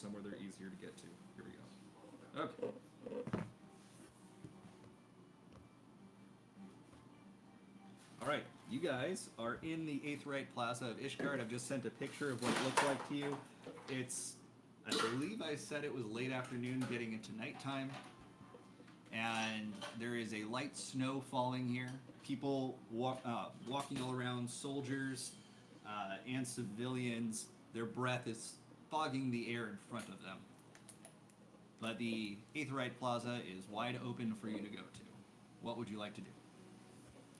somewhere they're easier to get to. Here we go. Okay. All right, you guys are in the Aetheryte Plaza of Ishgard. I've just sent a picture of what it looks like to you. It's, I believe I said it was late afternoon, getting into nighttime, and there is a light snow falling here. People walking all around, soldiers and civilians. Their breath is fogging the air in front of them. But the Aetheryte Plaza is wide open for you to go to. What would you like to do?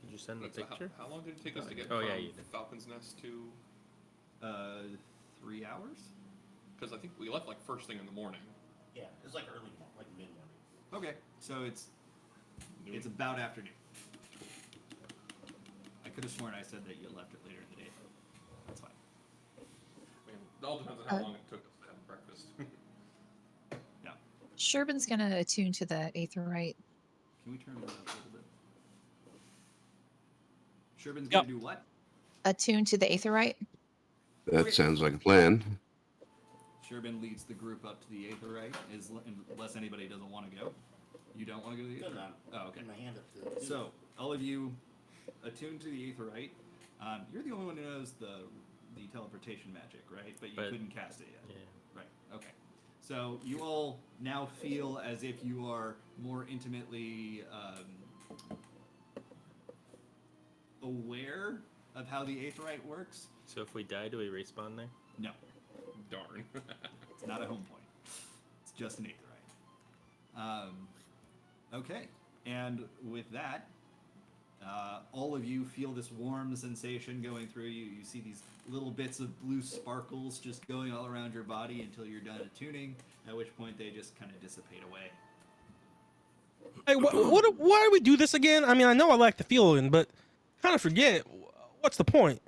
Did you send the picture? How long did it take us to get from you did. Falcon's Nest to? 3 hours? Because I think we left like first thing in the morning. Yeah, it's like early, like mid-morning. Okay, so it's about afternoon. I could have sworn I said that you left it later in the day. That's fine. I mean, it all depends on how long it took us to have breakfast. Yeah. Sherbin's gonna attune to the Aetheryte. Can we turn it up a little bit? Sherbin's gonna do what? Attune to the Aetheryte. That sounds like a plan. Sherbin leads the group up to the Aetheryte, unless anybody doesn't want to go. You don't want to go to the Aetheryte? Oh, okay. My hand up to So, all of you attune to the Aetheryte. You're the only one who knows the teleportation magic, right? But you couldn't cast it yet. Yeah. Right, okay. So, you all now feel as if you are more intimately aware of how the Aetheryte works. So if we die, do we respawn there? No. Darn. It's not a home point. It's just an Aetheryte. Okay, and with that, all of you feel this warm sensation going through you. You see these little bits of blue sparkles just going all around your body until you're done attuning, at which point they just kind of dissipate away. Hey, why do we do this again? I mean, I know I like the feeling, but kind of forget. What's the point?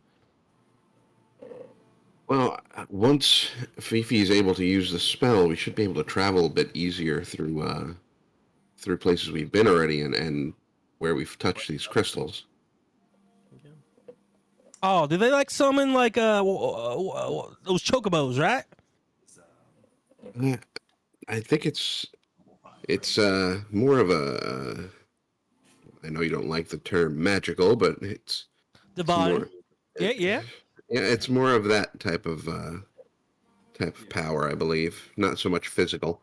Well, once Fifi is able to use the spell, we should be able to travel a bit easier through places we've been already and where we've touched these crystals. Oh, do they like summon like those chocobos, right? I think it's more of a. I know you don't like the term magical, but it's divine. More, yeah. Yeah, it's more of that type of power, I believe. Not so much physical.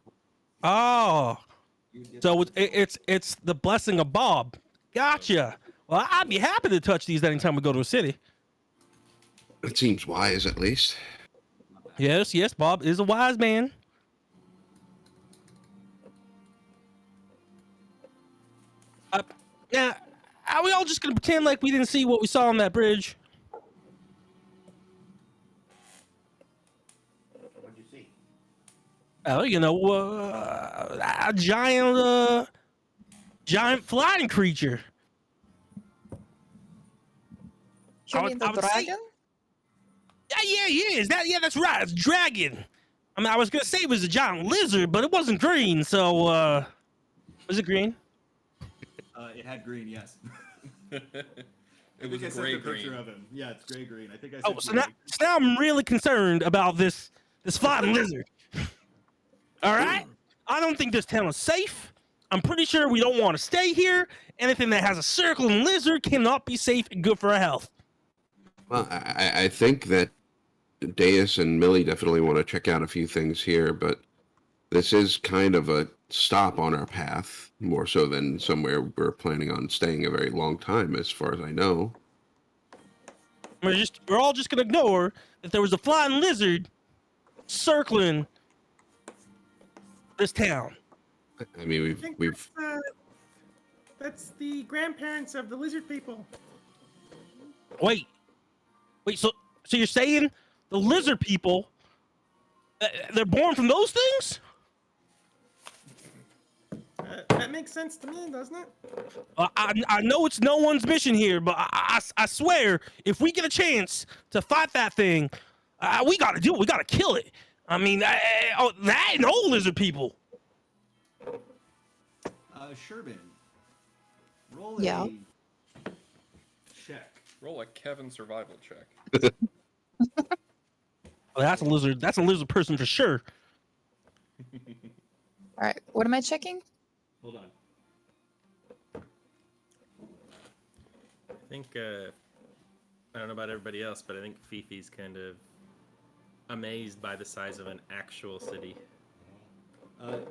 Oh, so it's the blessing of Bob. Gotcha. Well, I'd be happy to touch these anytime we go to a city. It seems wise, at least. Yes, Bob is a wise man. Yeah, are we all just gonna pretend like we didn't see what we saw on that bridge? What'd you see? Oh, a giant flying creature. You mean the dragon? Yeah. That's right. It's a dragon. I mean, I was gonna say it was a giant lizard, but it wasn't green. So, was it green? It had green, yes. It was gray green. Picture of him. Yeah, it's gray green. I think I. Oh, so now I'm really concerned about this flying lizard. All right, I don't think this town is safe. I'm pretty sure we don't want to stay here. Anything that has a circling lizard cannot be safe and good for our health. Well, I think that Deus and Millie definitely want to check out a few things here, but this is kind of a stop on our path, more so than somewhere we're planning on staying a very long time, as far as I know. We're all just gonna ignore that there was a flying lizard circling this town. I mean, we've That's the grandparents of the lizard people. Wait. So you're saying the lizard people? They're born from those things? That makes sense to me, doesn't it? I know it's no one's mission here, but I swear, if we get a chance to fight that thing, we gotta do it. We gotta kill it. I mean, that and all lizard people. Sherbin, roll Yeah. a check. Roll a Kevin survival check. Oh, that's a lizard. That's a lizard person for sure. All right, what am I checking? Hold on. I think I don't know about everybody else, but I think Fifi's kind of amazed by the size of an actual city.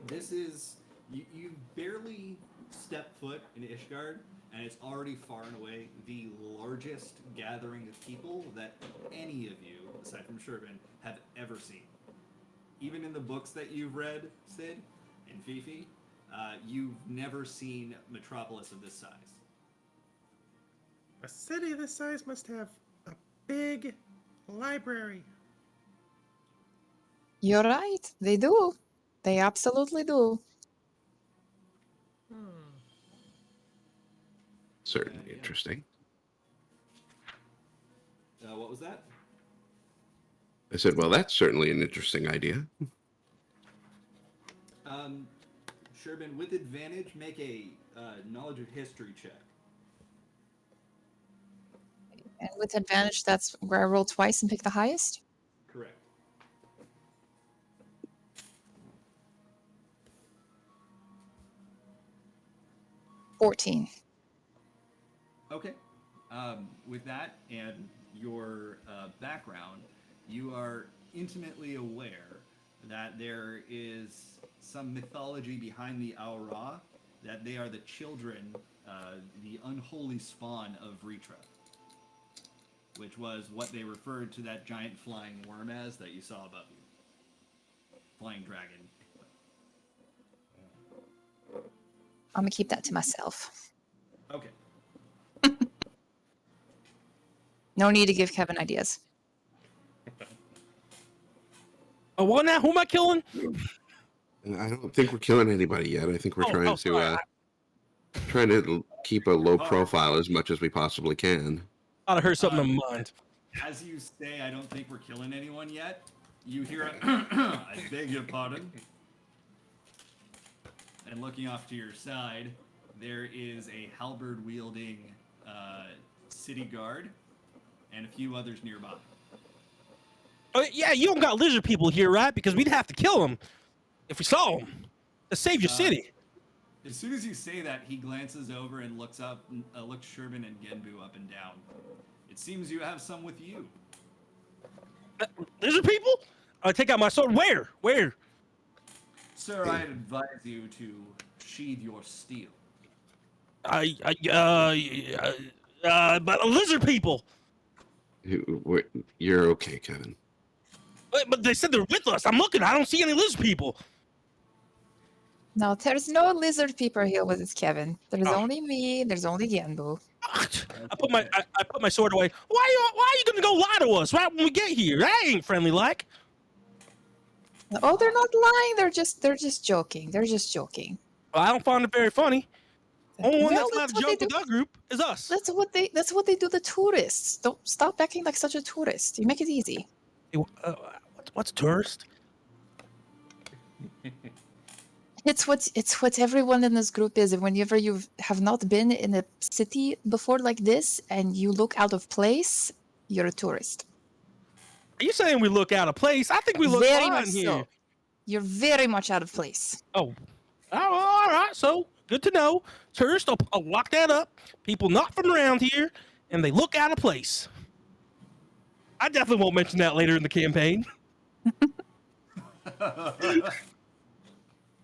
This is you barely step foot in Ishgard, and it's already far and away the largest gathering of people that any of you, aside from Sherbin, have ever seen. Even in the books that you've read, Sid and Fifi, you've never seen Metropolis of this size. A city this size must have a big library. You're right. They do. They absolutely do. Certainly Yeah. interesting. What was that? I said, well, that's certainly an interesting idea. Sherbin, with advantage, make a knowledge of history check. And with advantage, that's where I roll twice and pick the highest. Correct. $14. Okay. With that and your background, you are intimately aware that there is some mythology behind the Aura, that they are the children, the unholy spawn of Ritra, which was what they referred to that giant flying worm as that you saw above you. Flying dragon. I'm gonna keep that to myself. Okay. No need to give Kevin ideas. Oh, what now? Who am I killing? And I don't think we're killing anybody yet. I think we're trying to keep a low profile as much as we possibly can. Thought I heard something on my mind. As you say, I don't think we're killing anyone yet. You hear a, I beg your pardon. And looking off to your side, there is a halberd wielding city guard and a few others nearby. Oh, yeah, you don't got lizard people here, right? Because we'd have to kill them if we saw them to save your city. As soon as you say that, he glances over and looks up, looks Sherbin and Genbu up and down. It seems you have some with you. Lizard people? I take out my sword. Where? Sir, I advise you to sheathe your steel. But lizard people. You're okay, Kevin. But they said they're with us. I'm looking. I don't see any lizard people. No, there's no lizard people here with us, Kevin. There's Oh. only me. There's only Genbu. I put my sword away. Why are you gonna go lie to us right when we get here? That ain't friendly like. Oh, they're not lying. They're just joking. They're just joking. Well, I don't find it very funny. Only one Well, that's allowed that's to what joke they with our group is us. That's what they do to tourists. Don't stop acting like such a tourist. You make it easy. What's a tourist? It's what everyone in this group is. And whenever you have not been in a city before like this and you look out of place, you're a tourist. Are you saying we look out of place? I think we look Very fine much here. so. You're very much out of place. Oh, all right. So good to know. Tourists, I'll lock that up. People not from around here, and they look out of place. I definitely won't mention that later in the campaign.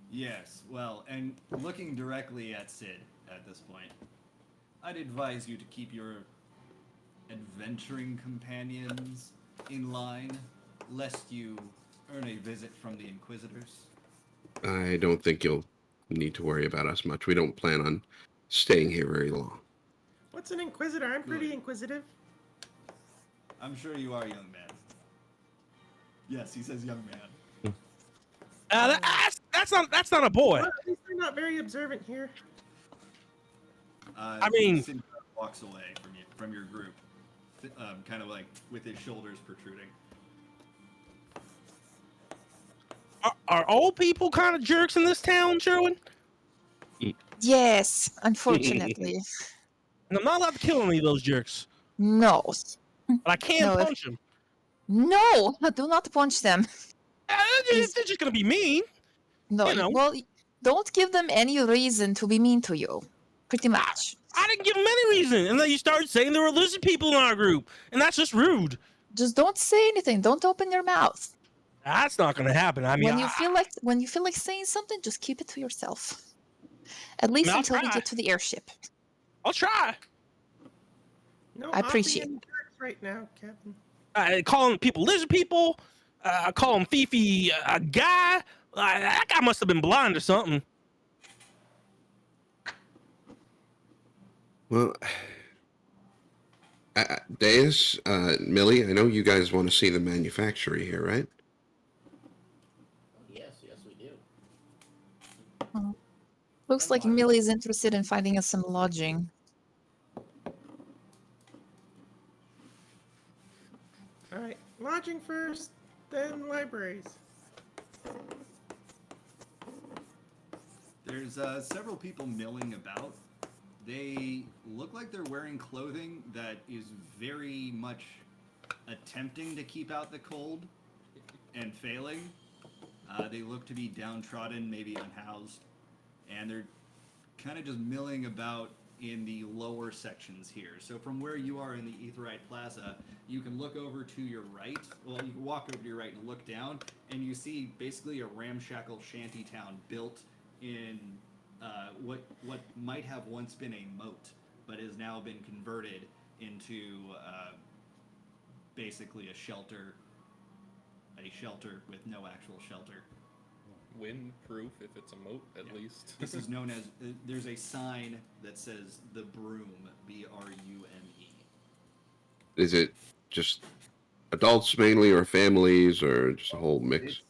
Yes, well, and looking directly at Sid at this point, I'd advise you to keep your adventuring companions in line, lest you earn a visit from the Inquisitors. I don't think you'll need to worry about us much. We don't plan on staying here very long. What's an inquisitor? I'm pretty Good. inquisitive. I'm sure you are, young man. Yes, he says young man. That's not a boy. Well, at least they're not very observant here. I mean- Sid walks away from your group, kind of like with his shoulders protruding. Are old people kind of jerks in this town, Sherwin? Yes, unfortunately. And I'm not allowed to kill any of those jerks, No. but I can No, punch them. No, do not punch them. They're just gonna be mean. No, You know. well, don't give them any reason to be mean to you. Pretty much. I didn't give them any reason, and then you started saying there were lizard people in our group, and that's just rude. Just don't say anything. Don't open your mouth. That's not going to happen. I mean, When you feel like saying something, just keep it to yourself. At least I'll until we try. get to the airship. I'll try. No I appreciate offing jerks right now, Kevin. Calling people lizard people, calling Fifi a guy. That guy must have been blind or something. Well, Deus, Millie, I know you guys want to see the manufactory here, right? Yes, we do. Looks like Millie's interested in finding us some lodging. All right, lodging first, then libraries. There's several people milling about. They look like they're wearing clothing that is very much attempting to keep out the cold and failing. They look to be downtrodden, maybe unhoused, and they're kind of just milling about in the lower sections here. So from where you are in the Aetheryte Plaza, you can look over to your right. Well, you can walk over to your right and look down, and you see basically a ramshackle shanty town built in what might have once been a moat, but has now been converted into basically a shelter with no actual shelter. Windproof if it's a moat, at least. This is known as, there's a sign that says the Broom, B-R-U-M-E. Is it just adults mainly, or families, or just a whole mix? It's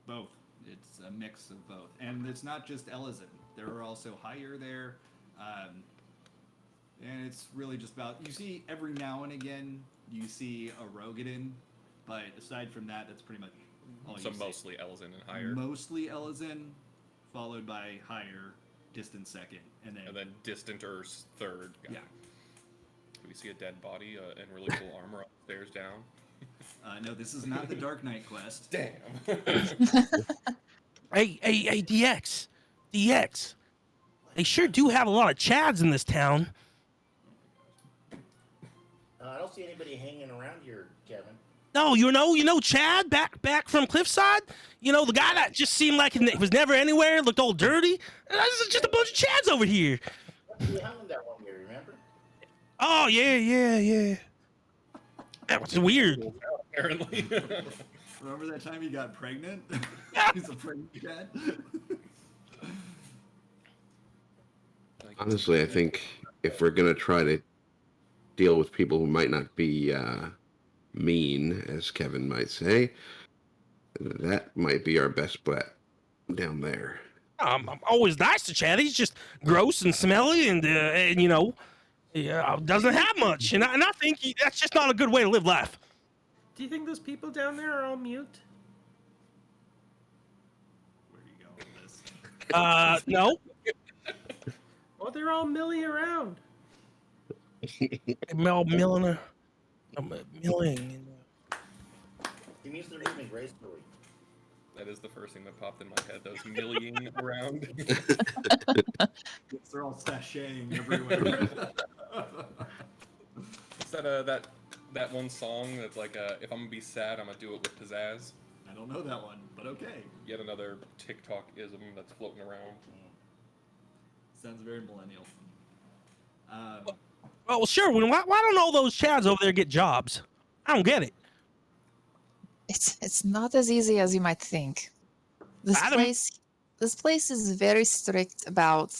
both. It's a mix of both. And it's not just Elizin. There are also higher there. And it's really just about, you see every now and again, you see a Rogadin, but aside from that, that's pretty much all So you see. mostly Elizin and higher. Mostly Elizin, followed by higher, distant second, and then distant or third. yeah. Do we see a dead body in really cool armor upstairs down? No, this is not the Dark Knight quest. Damn. Hey, DX. They sure do have a lot of Chads in this town. I don't see anybody hanging around here, Kevin. No, you know Chad back from Cliffside? You know, the guy that just seemed like he was never anywhere, looked all dirty? There's just a bunch of Chads over here. We hung him that one year, remember? Oh, yeah. That was weird. Apparently. Remember that time you got pregnant? He's a pregnant cat. Honestly, I think if we're going to try to deal with people who might not be mean, as Kevin might say, that might be our best bet down there. I'm always nice to Chad. He's just gross and smelly and you know, doesn't have much. And I think that's just not a good way to live life. Do you think those people down there are all mute? Where do you go with this? No. Well, they're all milling around. Milling. He means they're moving gracefully. That is the first thing that popped in my head. Those milling around. They're all sashaying everywhere. Is that that one song that's like, if I'm gonna be sad, I'm gonna do it with pizzazz? I don't know that one, but okay. Yet another TikTok-ism that's floating around. Sounds very millennial. Well, sure. Why don't all those Chads over there get jobs? I don't get it. It's not as easy as you might think. This place is very strict about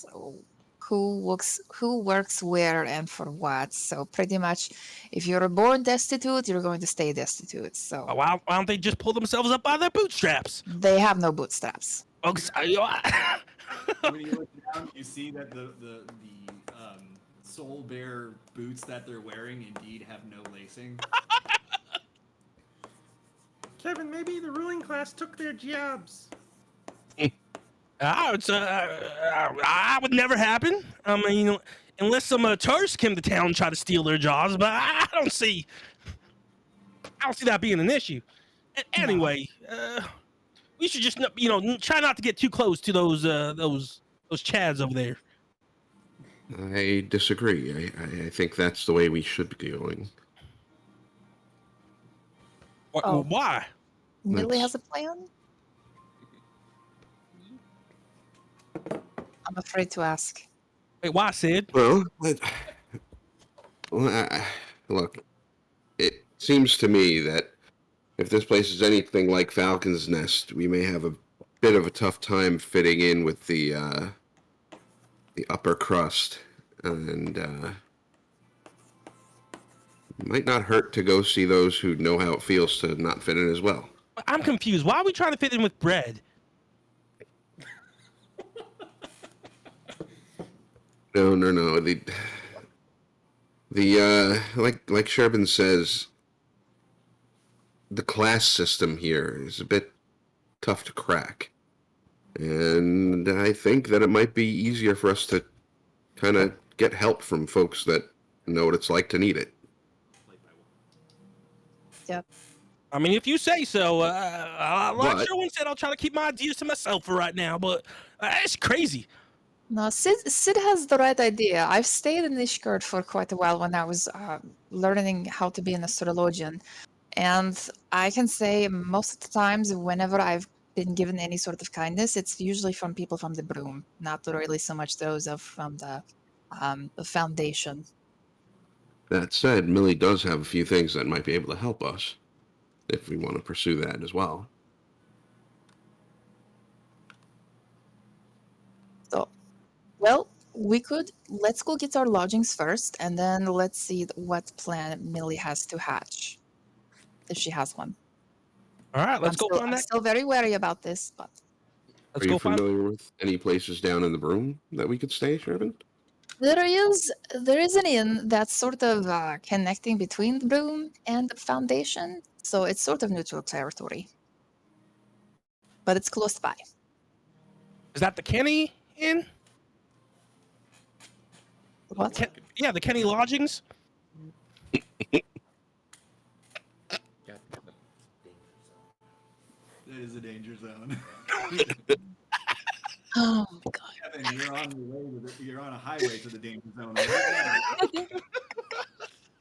who works where and for what. So pretty much, if you're born destitute, you're going to stay destitute. So Why don't they just pull themselves up by their bootstraps? they have no bootstraps. Oh, When you look down, you see that the Soul Bear boots that they're wearing indeed have no lacing. Kevin, maybe the ruling class took their jobs. I would never happen. I mean, unless some tourists came to town and try to steal their jobs, but I don't see that being an issue. Anyway, we should just try not to get too close to those chads over there. I disagree. I think that's the way we should be going. Oh. Why? Millie That's- has a plan? I'm afraid to ask. Wait, why, Sid? Well, look, it seems to me that if this place is anything like Falcon's Nest, we may have a bit of a tough time fitting in with the upper crust, and it might not hurt to go see those who know how it feels to not fit in as well. I'm confused. Why are we trying to fit in with bread? No. Like Sherbin says, the class system here is a bit tough to crack. And I think that it might be easier for us to kind of get help from folks that know what it's like to need it. Yep. I mean, if you say so. Like But- Sherwin said, I'll try to keep my ideas to myself for right now, but it's crazy. No, Sid has the right idea. I've stayed in Ishgard for quite a while when I was learning how to be an astrologian. And I can say most of the times, whenever I've been given any sort of kindness, it's usually from people from the Broom, not really so much those from the Foundation. That said, Millie does have a few things that might be able to help us if we want to pursue that as well. So, well, let's go get our lodgings first, and then let's see what plan Millie has to hatch, if she has one. All right, let's go find I'm that. still very wary about this, but Let's Are go you find. familiar with any places down in the Broom that we could stay, Sherbin? there is an inn that's sort of connecting between the Broom and the Foundation, so it's sort of neutral territory. But it's close by. Is that the Kenny Inn? What? Yeah, the Kenny Lodgings. That is a danger zone. Oh God! Kevin, you're on a highway to the danger zone right now.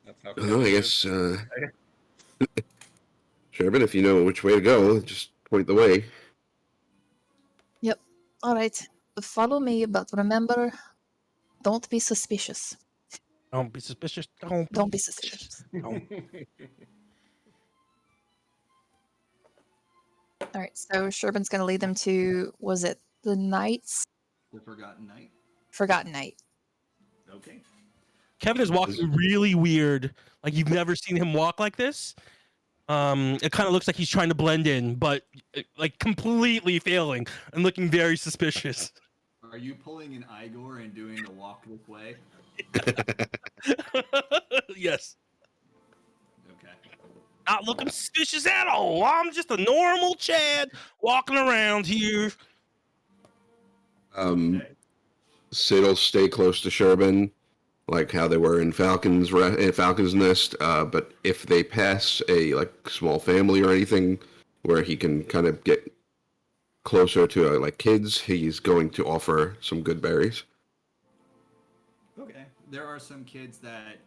That's how. Well, I guess, Sherbin, if you know which way to go, just point the way. Yep. All right. Follow me, but remember, don't be suspicious. Don't be suspicious. Don't be suspicious. Don't. All right. So Sherbin's gonna lead them to, was it the Knights? The Forgotten Night. Forgotten Night. Okay. Kevin is walking really weird. Like you've never seen him walk like this. It kind of looks like he's trying to blend in, but like completely failing and looking very suspicious. Are you pulling an Igor and doing the walk this way? Yes. Okay. Not looking suspicious at all. I'm just a normal Chad walking around here. Okay. Sid will stay close to Sherbin, like how they were in Falcon's Nest. But if they pass a small family or anything, where he can kind of get closer to like kids, he's going to offer some good berries. Okay. There are some kids that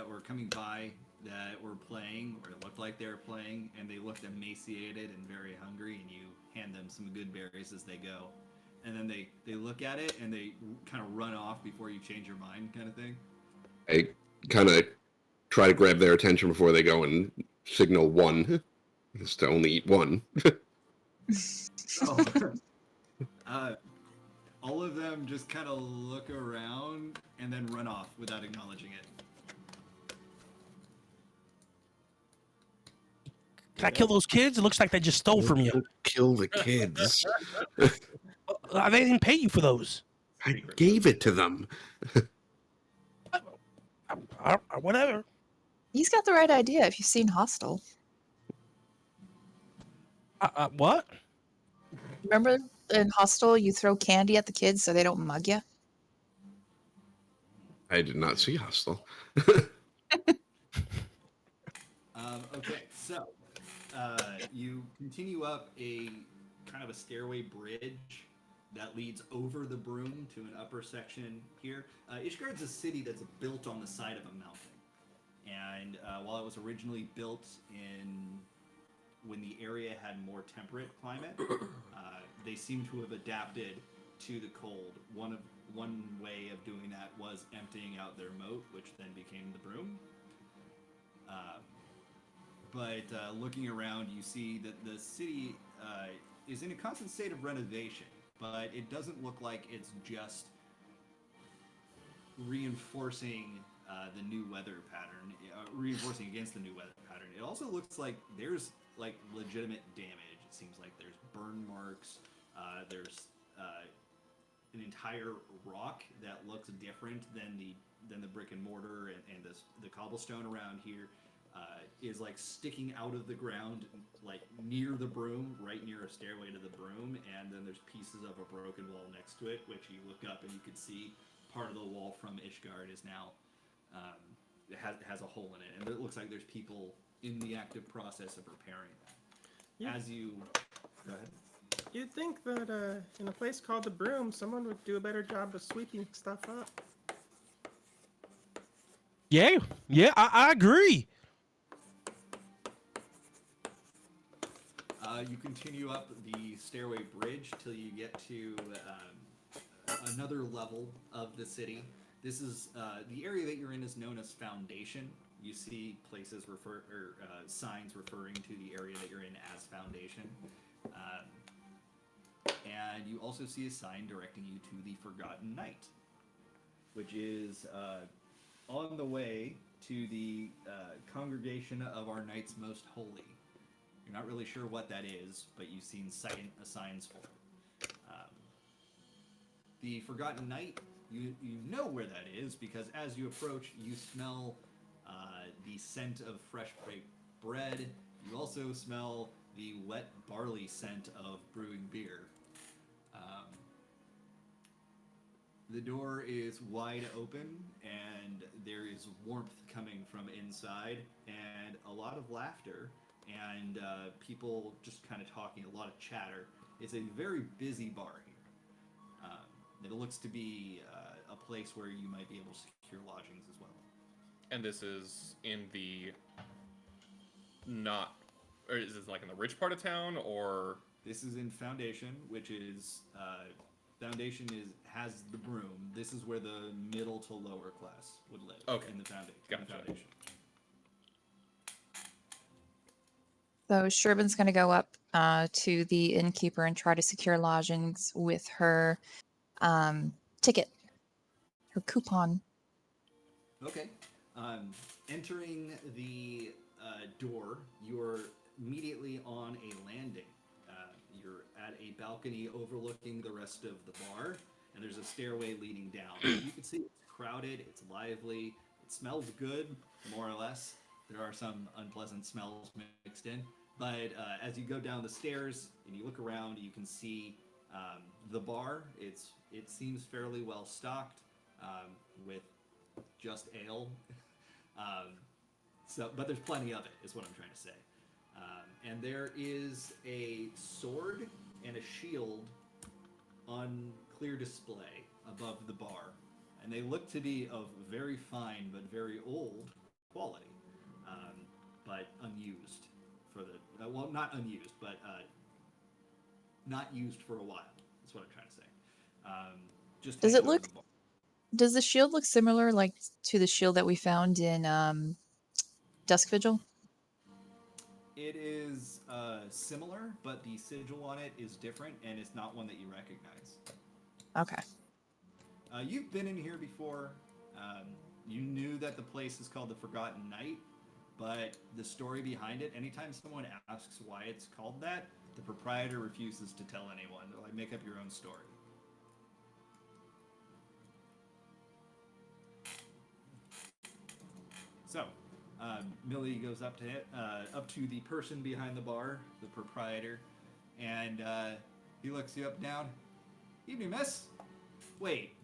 were coming by that were playing, or it looked like they were playing, and they looked emaciated and very hungry, and you hand them some good berries as they go. And then they look at it and they kind of run off before you change your mind, kind of thing. I kind of try to grab their attention before they go and signal one, just to only eat one. So, all of them just kind of look around and then run off without acknowledging it. Can I kill those kids? It looks like they just stole from you. Don't kill the kids. They didn't pay you for those. I gave it to them. Whatever. He's got the right idea. If you've seen Hostel, What? remember in Hostel you throw candy at the kids so they don't mug you. I did not see Hostel. Okay, so You continue up a kind of a stairway bridge that leads over the broom to an upper section here. Ishgard's a city that's built on the side of a mountain. And while it was originally built when the area had more temperate climate, they seem to have adapted to the cold. One way of doing that was emptying out their moat, which then became the broom. But looking around, you see that the city is in a constant state of renovation, but it doesn't look like it's just reinforcing the new weather pattern, reinforcing against the new weather pattern. It also looks like there's like legitimate damage. It seems like there's burn marks. There's an entire rock that looks different than the brick and mortar, and the cobblestone around here is like sticking out of the ground, like near the broom, right near a stairway to the broom, and then there's pieces of a broken wall next to it, which you look up and you can see part of the wall from Ishgard is now it has a hole in it, and it looks like there's people in the active process of repairing that. Yeah. As you go ahead. You'd think that in a place called the Broom, someone would do a better job of sweeping stuff up. Yeah, I agree. You continue up the stairway bridge till you get to another level of the city. This is the area that you're in is known as Foundation. You see places signs referring to the area that you're in as Foundation. And you also see a sign directing you to the Forgotten Knight, which is on the way to the Congregation of Our Knights Most Holy. You're not really sure what that is, but you've seen signs for it. The Forgotten Knight, you know where that is, because as you approach, you smell the scent of fresh baked bread. You also smell the wet barley scent of brewing beer. The door is wide open, and there is warmth coming from inside, and a lot of laughter, and people just kind of talking, a lot of chatter. It's a very busy bar here. It looks to be a place where you might be able to secure lodgings as well. And this is in the or is this like in the rich part of town, or? This is in Foundation, which is Foundation has the broom. This is where the middle to lower class would live. Okay. In the Foundation. Gotcha. Foundation. So Sherbin's going to go up to the innkeeper and try to secure lodgings with her ticket, her coupon. Okay. Entering the door, you're immediately on a landing. You're at a balcony overlooking the rest of the bar, and there's a stairway leading down. You can see it's crowded, it's lively, it smells good, more or less. There are some unpleasant smells mixed in. But as you go down the stairs and you look around, you can see the bar. It seems fairly well stocked with just ale. But there's plenty of it, is what I'm trying to say. And there is a sword and a shield on clear display above the bar. And they look to be of very fine but very old quality, but unused for the well, not unused, but not used for a while. That's what I'm trying to say. Just Does hanging it over look? the bar. Does the shield look similar, like to the shield that we found in Dusk Vigil? It is similar, but the sigil on it is different, and it's not one that you recognize. Okay. You've been in here before. You knew that the place is called the Forgotten Knight, but the story behind it, anytime someone asks why it's called that, the proprietor refuses to tell anyone. They're like, make up your own story. So, Millie goes up to the person behind the bar, the proprietor, and he looks you up and down. Evening, miss. Wait.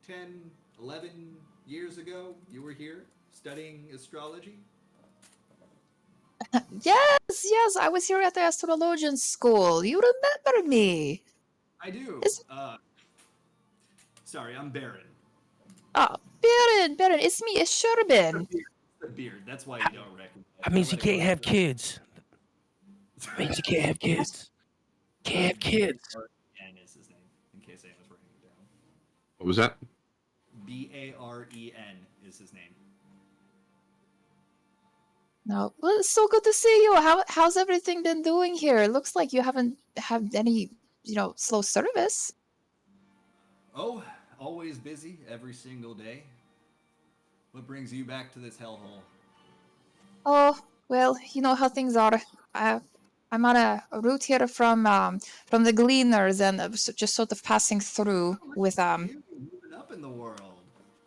10, 11 years ago, you were here studying astrology? Yes, I was here at the astrologian school. You remember me? I do. It's Sorry, I'm Baron. oh, Baron, it's me, it's Sherbin. The beard. That's why you don't recognize. That means I you let it can't go have through. kids. That means you can't have kids. Can't have kids. B-A-R-E-N is his name, in case anyone was writing it down. What was that? B-A-R-E-N is his name. No, well, it's so good to see you. How's everything been doing here? It looks like you haven't had any, slow service. Oh, always busy every single day. What brings you back to this hellhole? Oh, well, you know how things are. I'm on a route here from the Gleaners, and just sort of passing through with You're moving up in the world.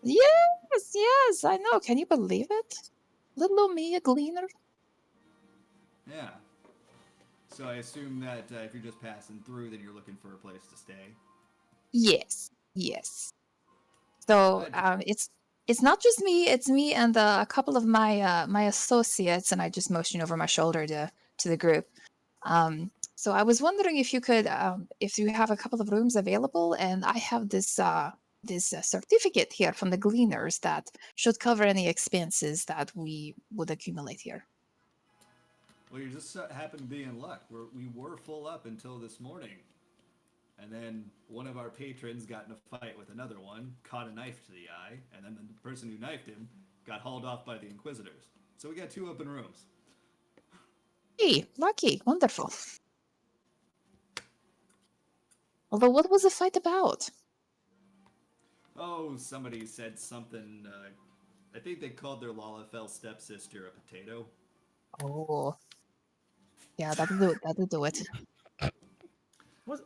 Yes, I know. Can you believe it? Little old me, a Gleaner. Yeah. So I assume that if you're just passing through, then you're looking for a place to stay. Yes. So it's not just me. It's me and a couple of my associates, and I just motion over my shoulder to the group. So I was wondering if you could, if you have a couple of rooms available, and I have this certificate here from the Gleaners that should cover any expenses that we would accumulate here. Well, you just happen to be in luck. We were full up until this morning. And then one of our patrons got in a fight with another one, caught a knife to the eye, and then the person who knifed him got hauled off by the Inquisitors. So we got 2 open rooms. Hey, lucky, wonderful. Although, what was the fight about? Oh, somebody said something. I think they called their Lalafell stepsister a potato. Oh, yeah, that'll do it. That'll do it.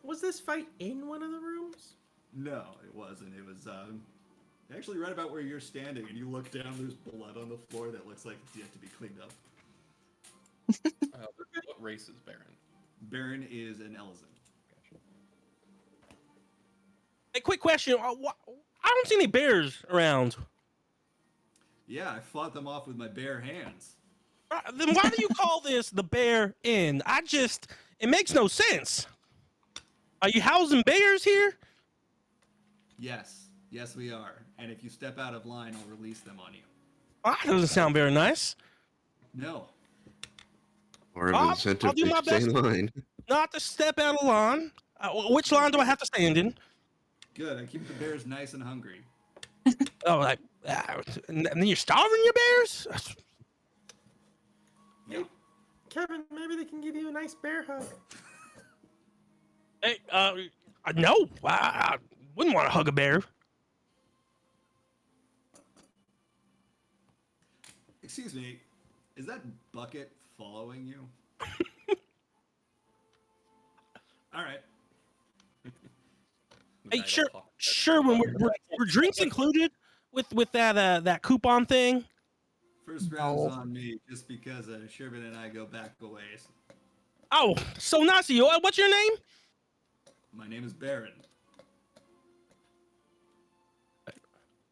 Was this fight in one of the rooms? No, it wasn't. It was actually right about where you're standing, and you look down. There's blood on the floor that looks like it's yet to be cleaned up. What race is Baron? Baron is an Elizan. Hey, quick question. I don't see any bears around. Yeah, I fought them off with my bare hands. Then why do you call this the Bear Inn? It makes no sense. Are you housing bears here? Yes, we are. And if you step out of line, I'll release them on you. That doesn't sound very nice. No. Or an I'll incentive do to my stay in best. line. Not to step out of line. Which line do I have to stand in? Good. I keep the bears nice and hungry. Oh, and then you're starving your bears? Yep. Kevin, maybe they can give you a nice bear hug. Hey, no. I wouldn't want to hug a bear. Excuse me. Is that bucket following you? All right. Hey, sure. When were drinks included with that coupon thing? First round's on me, just because Sherman and I go back a ways. Oh, so nice of you. What's your name? My name is Baron.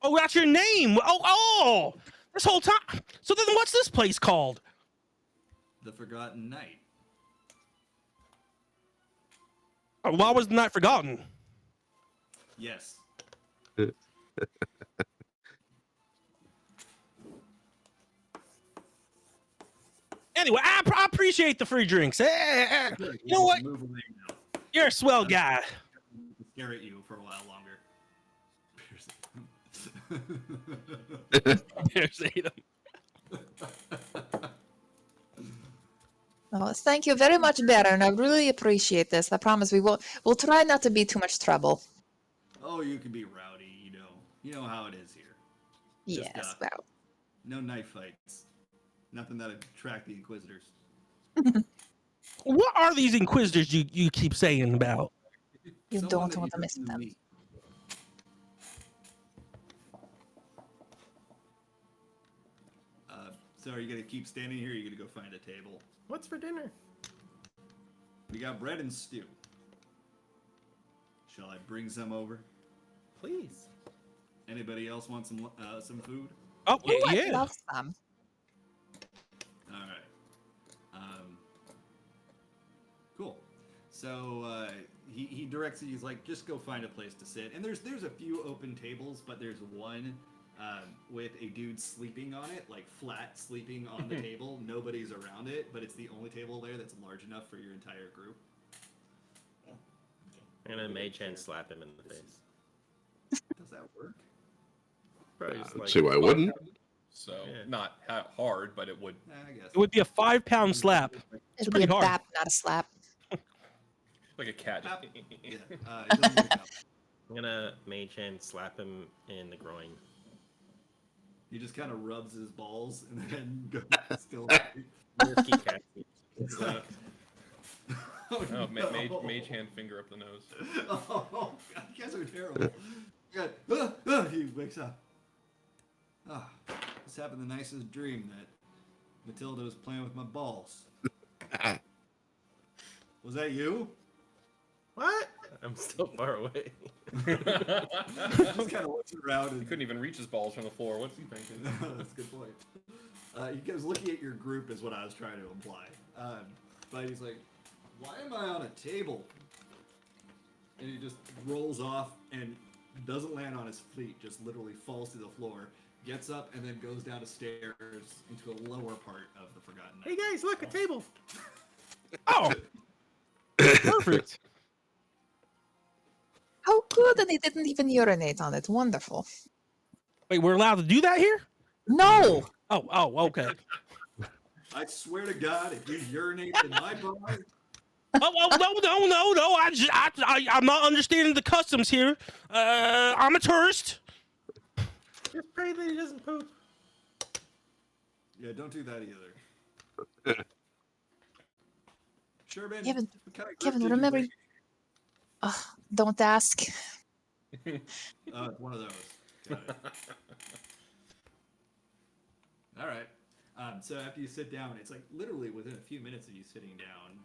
Oh, that's your name. Oh, this whole time. So then what's this place called? The Forgotten Knight. Oh, why was the night forgotten? Yes. Anyway, I appreciate the free drinks. You know what? Move away now. You're a swell guy. Stare at you for a while longer. Bears ate him. Oh, thank you very much, Baron. I really appreciate this. I promise we'll try not to be too much trouble. Oh, you can be rowdy, you know how it is here. Just, Yes, well. no knife fights. Nothing that attract the Inquisitors. What are these Inquisitors you keep saying about? You Someone don't that want to you miss don't them. meet. So are you gonna keep standing here, or are you gonna go find a table? What's for dinner? We got bread and stew. Shall I bring some over? Please. Anybody else want some food? Oh, Oh, yeah. I love some. All right. Cool. So he directs you. He's like, just go find a place to sit. And there's a few open tables, but there's one with a dude sleeping on it, like flat sleeping on the table. Nobody's around it, but it's the only table there that's large enough for your entire group. And a mage hand slap him in the face. Does that work? Probably just like, See why I wouldn't. So Yeah. not hard, but it would. I guess. It would be a 5-pound slap. It'll pretty be a hard. bap, not a slap. Like a cat. Yeah. It doesn't wake up. I'm gonna mage hand slap him in the groin. He just kind of rubs his balls and then goes still. Wolfie cat. It's like, oh, Oh, no. mage hand finger up the nose. Oh, God, you guys are terrible. God. He wakes up. Ah, just having the nicest dream that Matilda was playing with my balls. Was that you? What? I'm still far away. Just kind of looks around He and couldn't even reach his balls from the floor. What's he thinking? that's a good point. He goes looking at your group is what I was trying to imply. But he's like, why am I on a table? And he just rolls off and doesn't land on his feet, just literally falls to the floor, gets up, and then goes down the stairs into a lower part of the Forgotten Hey Night. guys, look, a table. Oh, perfect. How good, and he didn't even urinate on it. Wonderful. Wait, we're allowed to do that here? No! Oh, okay. I swear to God, if you urinate in my bar, No. I'm not understanding the customs here. I'm a tourist. Just pray that he doesn't poop. yeah, don't do that either. Sure, man. Kevin, what kind of group Kevin, did you remember- bring? Don't ask. It's one of those. Got it. All right. So after you sit down, it's like literally within a few minutes of you sitting down,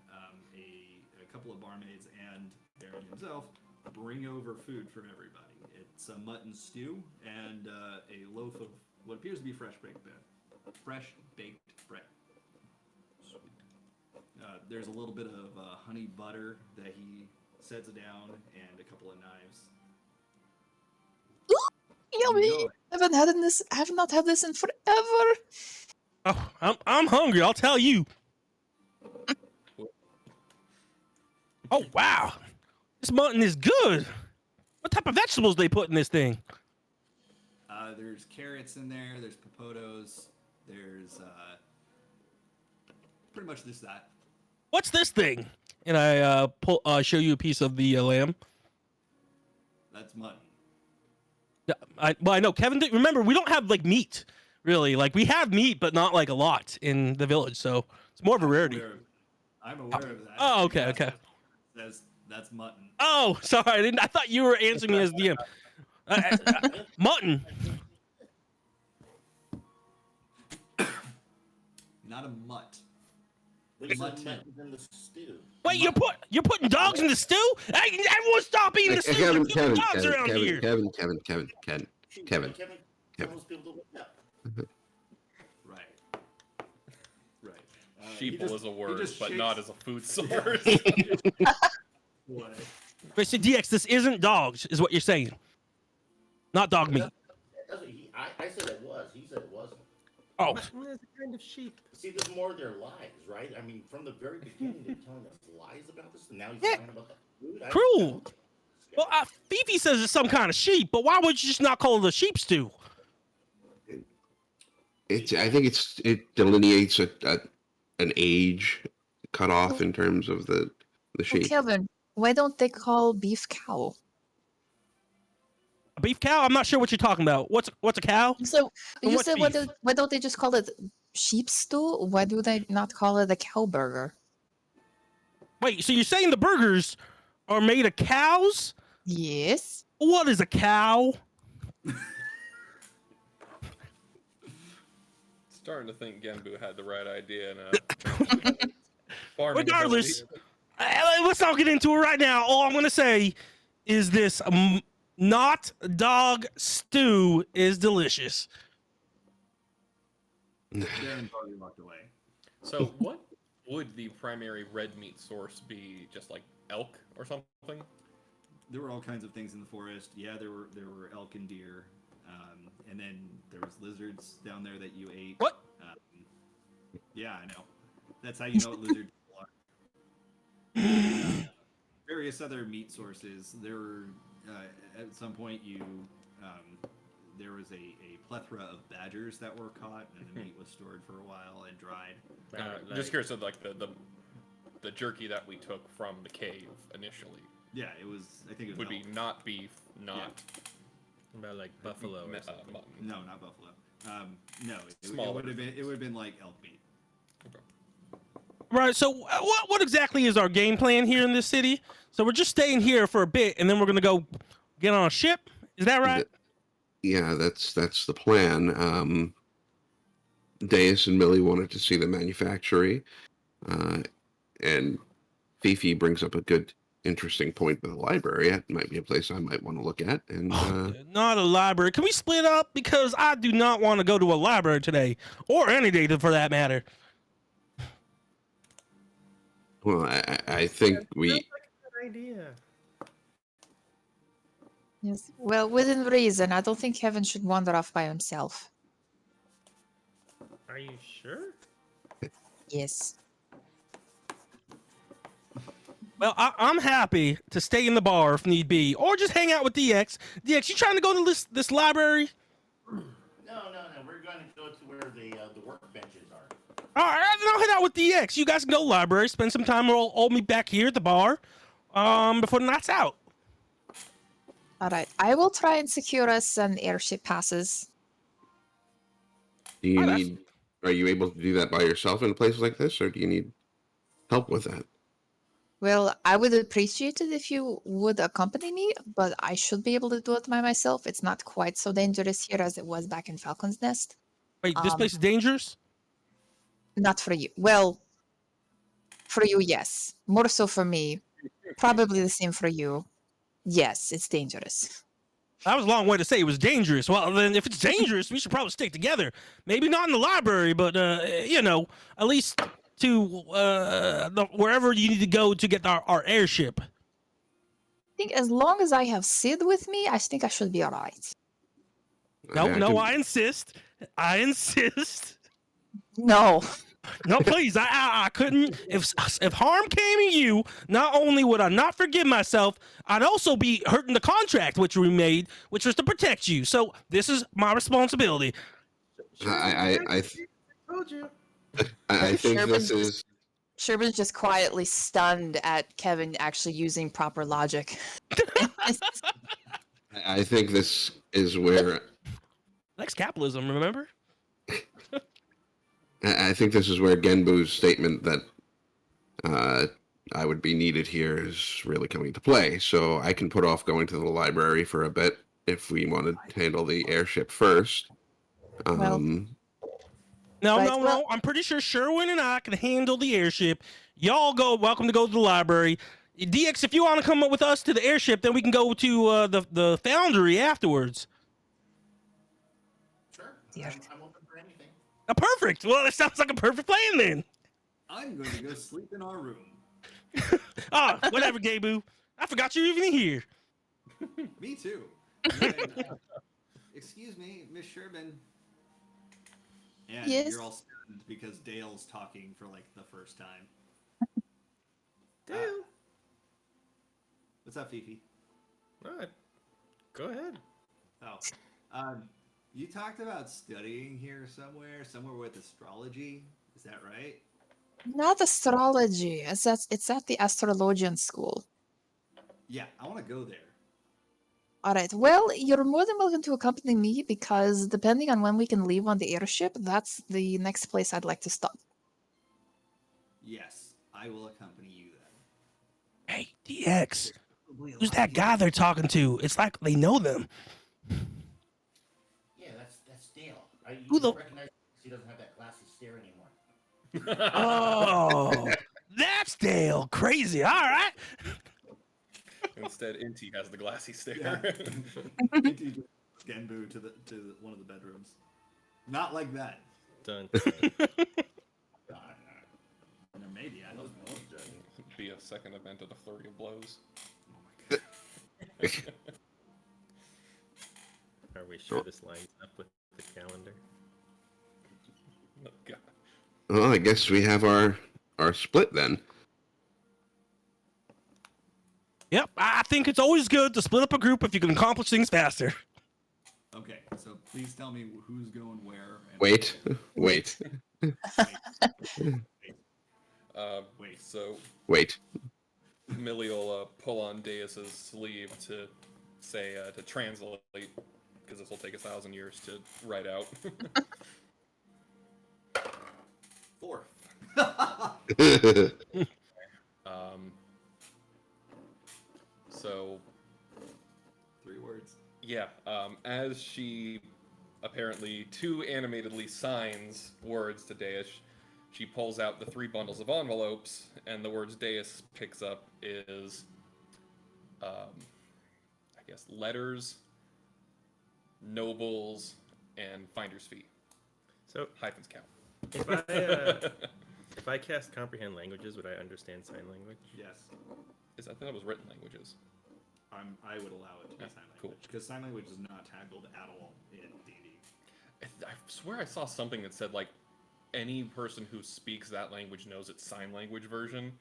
a couple of barmaids and Baron himself bring over food for everybody. It's a mutton stew and a loaf of what appears to be fresh baked bread. There's a little bit of honey butter that he sets down and a couple of knives. Yummy! Enjoy. I have not had this in forever. Oh, I'm hungry. I'll tell you. Oh wow, this mutton is good. What type of vegetables they put in this thing? There's carrots in there. There's potatoes. There's pretty much just that. What's this thing? And I show you a piece of the lamb. That's mutton. Yeah, I know, Kevin. Remember, we don't have like meat, really. Like we have meat, but not like a lot in the village. So it's more of a rarity. I'm aware of that. Oh, okay, okay. That's mutton. Oh, sorry. I thought you were answering me as DM. Mutton. Not a mutt. But he said Mutton. mutton's in the stew. Wait, you're putting dogs in the stew? Hey, everyone stop eating the stew. There's Kevin, dogs around here. Kevin. Shoot, Kevin. Kevin. Those people to wake up. Right. Right. Sheeple is a word, just but shakes- not as a food source. Boy. Wait, so DX, this isn't dogs, is what you're saying. Not dog meat. That's what I said it was. He said it wasn't. Oh, Mutton is a kind of sheep. See, there's more of their lies, right? I mean, from the very beginning, they're telling us lies about this, and now he's Yeah. talking about that food. Cruel. Well, Fifi says it's some kind of sheep, but why would you just not call it a sheep stew? I think it delineates an age cutoff in terms of the Oh, shape. Kevin, why don't they call beef cow? A beef cow? I'm not sure what you're talking about. What's a cow? So And you what's said beef? why don't they just call it sheep stew? Why do they not call it a cow burger? Wait, so you're saying the burgers are made of cows? Yes. What is a cow? Starting to think Genbu had the right idea now. Farming Regardless, ability. let's not get into it right now. All I'm gonna say is this: not dog stew is delicious. Darren's already walked away. So what Would the primary red meat source be just like elk or something? There were all kinds of things in the forest. Yeah, there were elk and deer, and then there was lizards down there that you ate. What? Um, yeah, I know. That's how you know what lizards are. Various other meat sources. There were at some point there was a plethora of badgers that were caught, and the meat was stored for a while and dried. Just curious of like the jerky that we took from the cave initially. Yeah, it was. I think it was Would be elk. not beef, not About like buffalo or something. mutton. No, not buffalo. No, it Smaller. would have been. It would have been like elk meat. Right. So what exactly is our game plan here in this city? So we're just staying here for a bit, and then we're gonna go get on a ship. Is that right? Yeah, that's the plan. Deus and Millie wanted to see the manufactory, and Fifi brings up a good, interesting point with the library. That might be a place I might want to look at. And Not a library. Can we split up? Because I do not want to go to a library today, or any day for that matter. well, I think we. Sounds like a good idea. Yes. Well, within reason. I don't think Kevin should wander off by himself. Are you sure? Yes. Well, I'm happy to stay in the bar if need be, or just hang out with DX. DX, you trying to go to this library? No. We're going to go to where the workbenches are. All right, then I'll head out with DX. You guys can go to the library, spend some time, or I'll meet back here at the bar before the night's out. All right. I will try and secure us some airship passes. Do you Oh, that's- need? Are you able to do that by yourself in a place like this, or do you need help with that? Well, I would appreciate it if you would accompany me, but I should be able to do it by myself. It's not quite so dangerous here as it was back in Falcon's Nest. Wait, this place is dangerous? Not for you. Well, for you, yes. More so for me. Probably the same for you. Yes, it's dangerous. That was a long way to say it was dangerous. Well, then if it's dangerous, we should probably stick together. Maybe not in the library, but at least to wherever you need to go to get our airship. I think as long as I have Sid with me, I think I should be all right. No, I I insist. I insist. No. No, please, I couldn't. If harm came to you, not only would I not forgive myself, I'd also be hurting the contract which we made, which was to protect you. So this is my responsibility. I Told you. think Sherman this just- is. Sherman's just quietly stunned at Kevin actually using proper logic. I think this is where. Next capitalism, remember? I think this is where Genbu's statement that I would be needed here is really coming into play. So I can put off going to the library for a bit if we want to handle the airship first. Well- No, Right, no. well- I'm pretty sure Sherwin and I can handle the airship. Y'all welcome to go to the library. DX, if you want to come up with us to the airship, then we can go to the foundry afterwards. Sure. Dear. I'm open for anything. Perfect. Well, that sounds like a perfect plan then. I'm going to go sleep in our room. Whatever, Gabu. I forgot you're even here. Me too. And, excuse me, Miss Sherman. And Yes? you're all stunned because Dale's talking for like the first time. Dale. What's up, Fifi? All right. Go ahead. Oh, you talked about studying here somewhere with astrology. Is that right? Not astrology. It's at the astrologian school. Yeah, I want to go there. All right. Well, you're more than welcome to accompany me because depending on when we can leave on the airship, that's the next place I'd like to stop. Yes, I will accompany you then. Hey, DX. Who's that guy they're talking to? It's like they know them. Yeah, that's Dale. You Who the- recognize he doesn't have that glassy stare anymore. Oh, that's Dale. Crazy. All right. Instead, Inti has the glassy stare. Yeah. Introduce Genbu to one of the bedrooms. Not like that. Done. In a be a second event of the Flurry of Blows. Are we sure this lines up with the calendar? Oh, God. Well, I guess we have our split then. Yep, I think it's always good to split up a group if you can accomplish things faster. Okay, so please tell me who's going where. And Wait. Wait. So Wait. Millie will pull on Deus's sleeve to say to translate, because this will take 1,000 years to write out. 4. So 3 words. yeah, as she apparently too animatedly signs words to Deus, she pulls out the 3 bundles of envelopes, and the words Deus picks up is, I guess, letters, nobles, and finder's fee. So Hyphens count. if I cast comprehend languages, would I understand sign language? Yes. I thought that was written languages. I would allow it to be Yeah, sign cool. language because sign language is not tackled at all in D&D. I swear I saw something that said, like, any person who speaks that language knows its sign language version,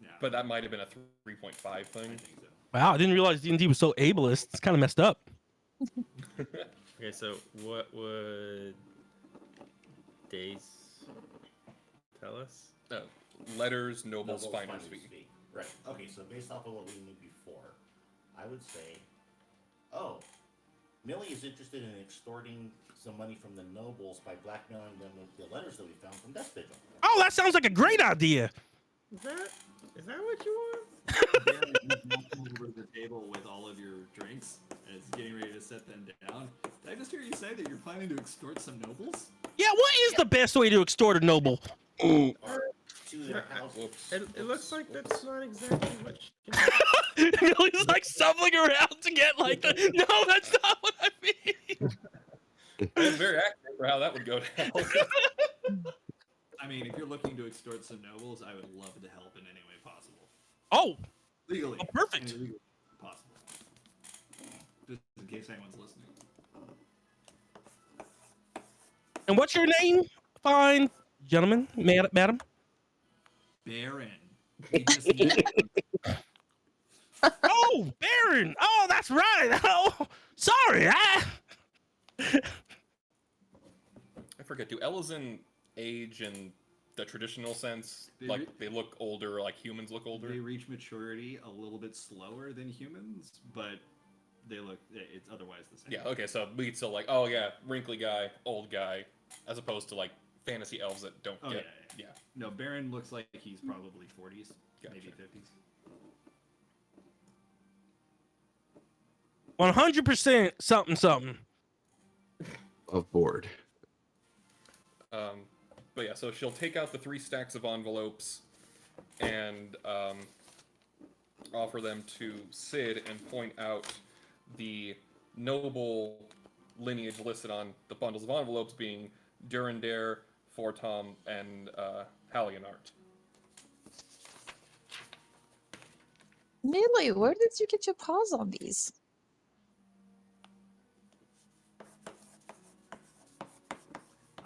Yeah, but that might have been a 3.5 I thing. think so. Wow, I didn't realize D&D was so ableist. It's kind of messed up. Okay, so what would Days tell us? Letters, nobles, Nobles, finder's fee. Right. Okay, so based off of what we knew before, I would say, oh, Millie is interested in extorting some money from the nobles by blackmailing them with the letters that we found from Death Vigil. Oh, that sounds like a great idea. Is that what you want? Baron is walking over the table with all of your drinks and is getting ready to set them down. Did I just hear you say that you're planning to extort some nobles? Yeah, what is the best way to extort a noble? Or to their house. Whoops. It looks like that's not exactly what she Millie's like stumbling around to get like the. No, that's not what I mean. That's very accurate for how that would go down. I mean, if you're looking to extort some nobles, I would love to help in any way possible. Oh, Legally. Oh, perfect. Any legally possible. Just in case anyone's listening. and what's your name? Fine, gentlemen, madam. Baron. We just met. Oh, Baron. Oh, that's right. Oh, sorry. I forget. Do Ellison age in the traditional sense? Like they look older, like humans look older? They reach maturity a little bit slower than humans, but they look, it's otherwise the same. Yeah, okay, so we could still like, oh yeah, wrinkly guy, old guy, as opposed to like fantasy elves that don't Oh, get. yeah. No, Baron looks like he's probably 40s, maybe Gotcha. 50s. 100% something. Of board. But yeah, so she'll take out the 3 stacks of envelopes and offer them to Sid and point out the noble lineage listed on the bundles of envelopes being Durandare, Fortom, and Hallionart. Millie, where did you get your paws on these?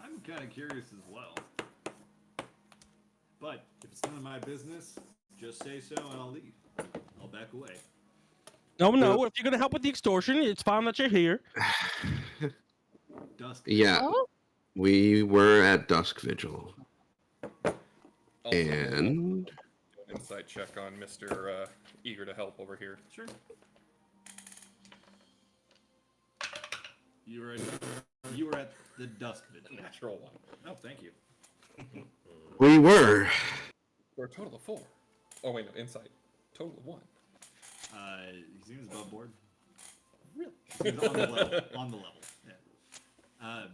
I'm kind of curious as well. But if it's none of my business, just say so and I'll leave. I'll back away. No. If you're gonna help with the extortion, it's fine that you're here. Dusk. Yeah, Oh, we were at Dusk Vigil. Also, And do an insight check on Mr. Eager to help over here. Sure. You were at the Dusk Vigil. Natural 1. Oh, thank you. we were. For a total of 4. Oh wait, no, insight. Total of 1. He seems above board. Really? He's on the level. On the level. Yeah.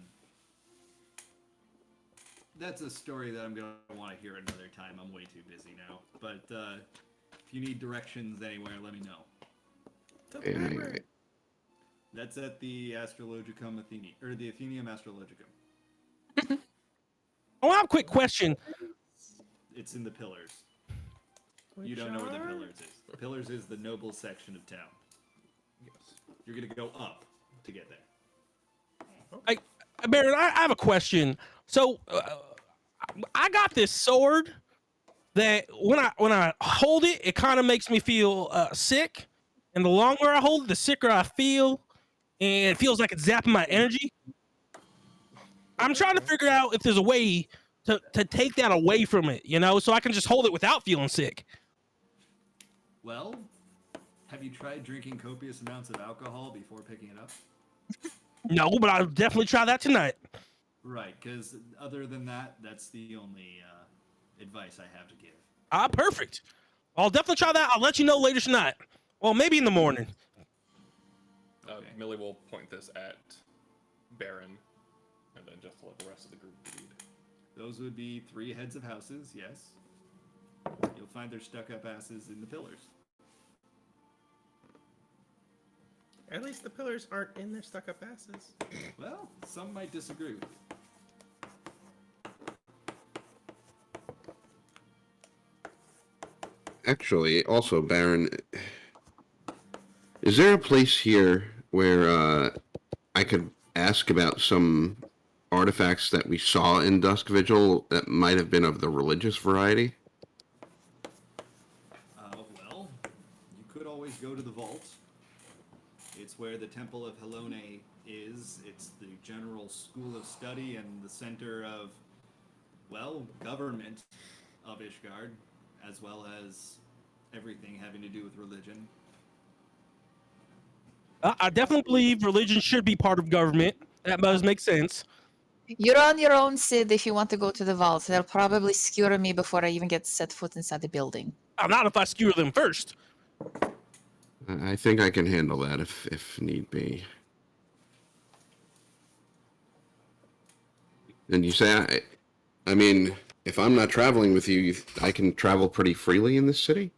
That's a story that I'm gonna want to hear another time. I'm way too busy now. But if you need directions anywhere, let me know. Anyway, That's at the Astrologicum Athenium, or the Athenium Astrologicum. Oh, I have a quick question. It's in the pillars. You don't know where the Which are- Pillars is. Pillars is the noble section of town. Yes. You're gonna go up to get there. Baron, I have a question. So I got this sword that when I hold it, it kind of makes me feel sick, and the longer I hold it, the sicker I feel, and it feels like it's zapping my energy. I'm trying to figure out if there's a way to take that away from it, so I can just hold it without feeling sick. Well, have you tried drinking copious amounts of alcohol before picking it up? No, but I'll definitely try that tonight. Right, because other than that, that's the only advice I have to give. Perfect. I'll definitely try that. I'll let you know later tonight. Well, maybe in the morning. Okay. Millie will point this at Baron, and then just let the rest of the group read. Those would be 3 heads of houses, yes. You'll find their stuck-up asses in the pillars. At least the pillars aren't in their stuck-up asses. Well, some might disagree with you. Actually, also, Baron, is there a place here where I could ask about some artifacts that we saw in Dusk Vigil that might have been of the religious variety? Well, you could always go to the vault. It's where the Temple of Helone is. It's the general school of study and the center of, well, government of Ishgard, as well as everything having to do with religion. I definitely believe religion should be part of government. That does make sense. You're on your own, Sid, if you want to go to the vault. They'll probably skewer me before I even get set foot inside the building. Not if I skewer them first. I think I can handle that if need be. And you say, I mean, if I'm not traveling with you, I can travel pretty freely in this city?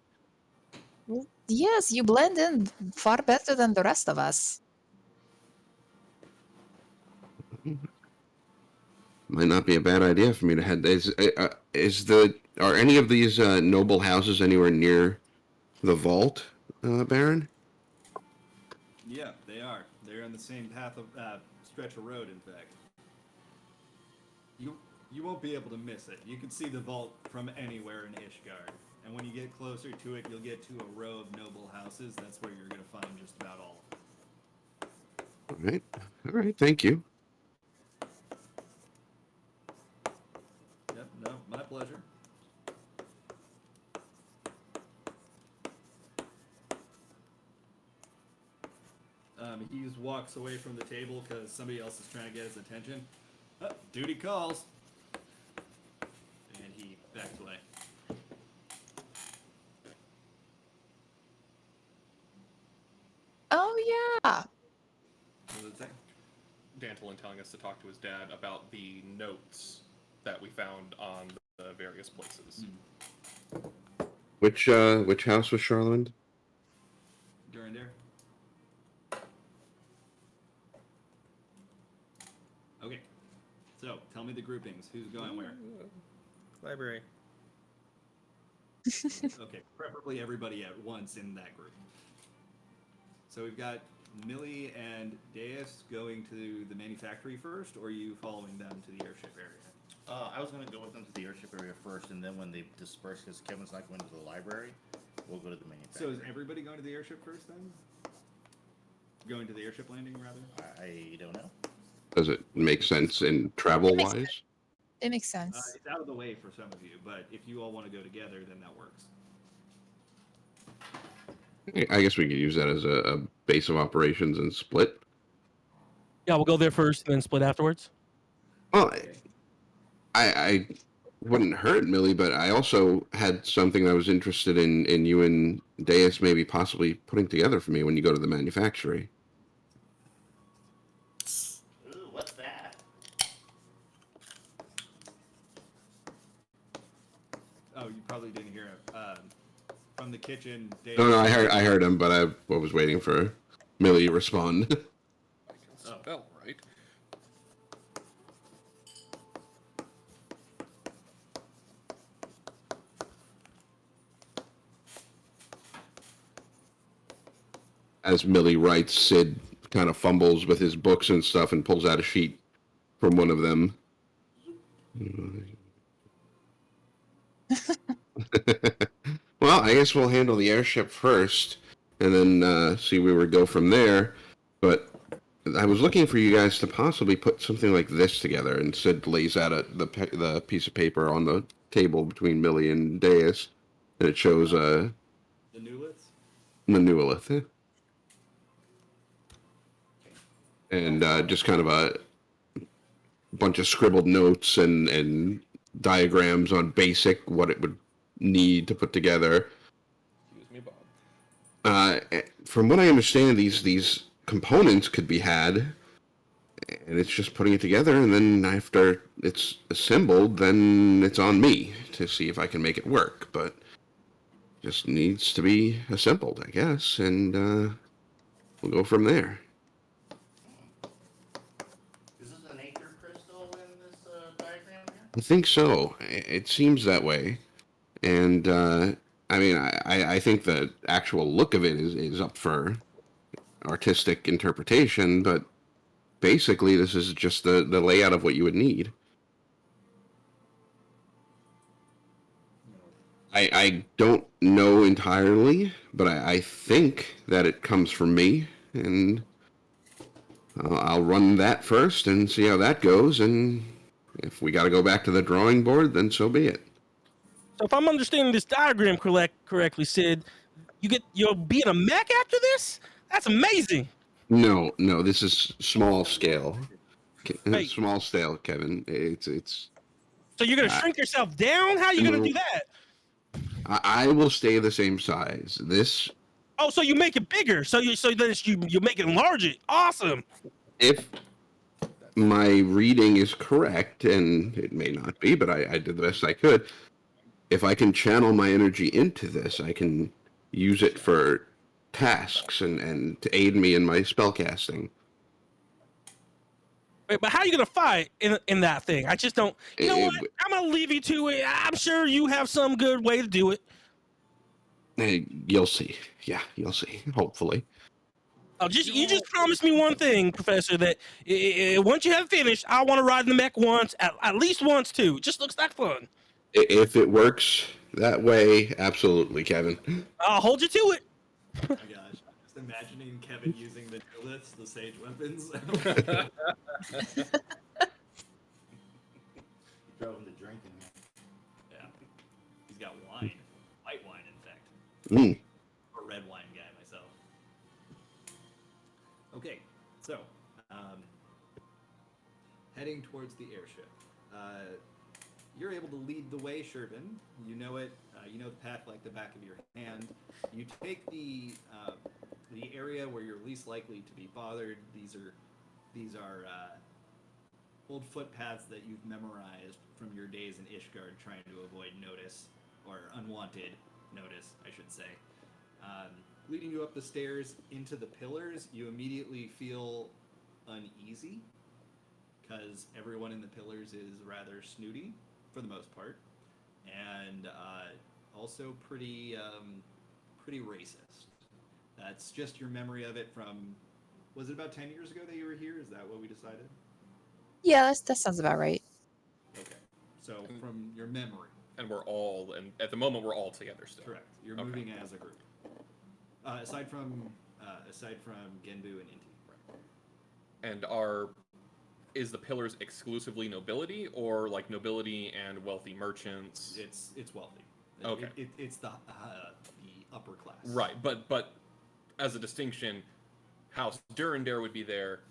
Yes, you blend in far better than the rest of us. Might not be a bad idea for me to head. Are any of these noble houses anywhere near the vault, Baron? Yeah, they are. They're on the same path of stretch of road, in fact. You won't be able to miss it. You can see the vault from anywhere in Ishgard. And when you get closer to it, you'll get to a row of noble houses. That's where you're going to find just about all of them. All right, thank you. Yep, no, my pleasure. He walks away from the table because somebody else is trying to get his attention. Duty calls. And he backs away. Oh, yeah. What does it say? Dantelin telling us to talk to his dad about the notes that we found on the various places. Which house was Charlemagne? Durandare? Okay. So, tell me the groupings. Who's going where? Library. Okay, preferably everybody at once in that group. So we've got Millie and Deus going to the manufactory first, or are you following them to the airship area? I was going to go with them to the airship area first, and then when they disperse, because Kevin's not going to the library, we'll go to the So manufacturer. is everybody going to the airship first then? Going to the airship landing, rather? I don't know. Does it make sense in travel-wise? It makes sense. It's out of the way for some of you, but if you all want to go together, then that works. I guess we could use that as a base of operations and split. Yeah, we'll go there first and then split afterwards. Well, Okay. I wouldn't hurt Millie, but I also had something I was interested in you and Deus maybe possibly putting together for me when you go to the manufactory. Ooh, what's that? Oh, you probably didn't hear it. From the kitchen, Deus... No, I heard him, but I was waiting for Millie to respond. I can spell right. As Millie writes, Sid kind of fumbles with his books and stuff and pulls out a sheet from one of them. Well, I guess we'll handle the airship first, and then see where we go from there. But I was looking for you guys to possibly put something like this together, and Sid lays out the piece of paper on the table between Millie and Deus, and it shows The Newlets? Manuelith, and just kind of a bunch of scribbled notes and diagrams on basic what it would need to put together. Excuse me, Bob. From what I understand, these components could be had, and it's just putting it together, and then after it's assembled, then it's on me to see if I can make it work. But just needs to be assembled, I guess, and we'll go from there. Is this an aether crystal in this diagram here? I think so. It seems that way, and I mean, I think the actual look of it is up for artistic interpretation, but basically, this is just the layout of what you would need. I don't know entirely, but I think that it comes from me, and I'll run that first and see how that goes, and if we got to go back to the drawing board, then so be it. So if I'm understanding this diagram correctly, Sid, you'll be in a mech after this? That's amazing. No, this is small scale. Wait. Small scale, Kevin. It's. So you're gonna shrink yourself down? How are you gonna do that? I will stay the same size. This. Oh, so you make it bigger. So you make it enlarge it. Awesome. If my reading is correct, and it may not be, but I did the best I could. If I can channel my energy into this, I can use it for tasks and to aid me in my spellcasting. Wait, but how are you gonna fight in that thing? I just don't. You know what? I'm gonna leave you to it. I'm sure you have some good way to do it. You'll see. Yeah, you'll see. Hopefully. Oh, you just promised me one thing, Professor. That once you have finished, I want to ride in the mech once, at least once too. It just looks like fun. If it works that way, absolutely, Kevin. I'll hold you to it. Oh my gosh, I'm just imagining Kevin using the Newlets, the sage weapons. Drove him to drinking. Yeah. He's got wine. White wine, in fact. Mm. Or red wine guy myself. Okay, so heading towards the airship. You're able to lead the way, Shervin. You know it. You know the path like the back of your hand. You take the area where you're least likely to be bothered. These are old footpaths that you've memorized from your days in Ishgard, trying to avoid notice or unwanted notice, I should say. Leading you up the stairs into the pillars, you immediately feel uneasy because everyone in the pillars is rather snooty for the most part, and also pretty racist. That's just your memory of it from. Was it about 10 years ago that you were here? Is that what we decided? Yeah, that sounds about right. Okay, so from your memory. And at the moment we're all together still. Correct. You're moving as a group. Aside from Genbu and Inti. And is the pillars exclusively nobility, or like nobility and wealthy merchants? It's wealthy. Okay. It's the upper class. Right, but as a distinction, House Durandare would be there,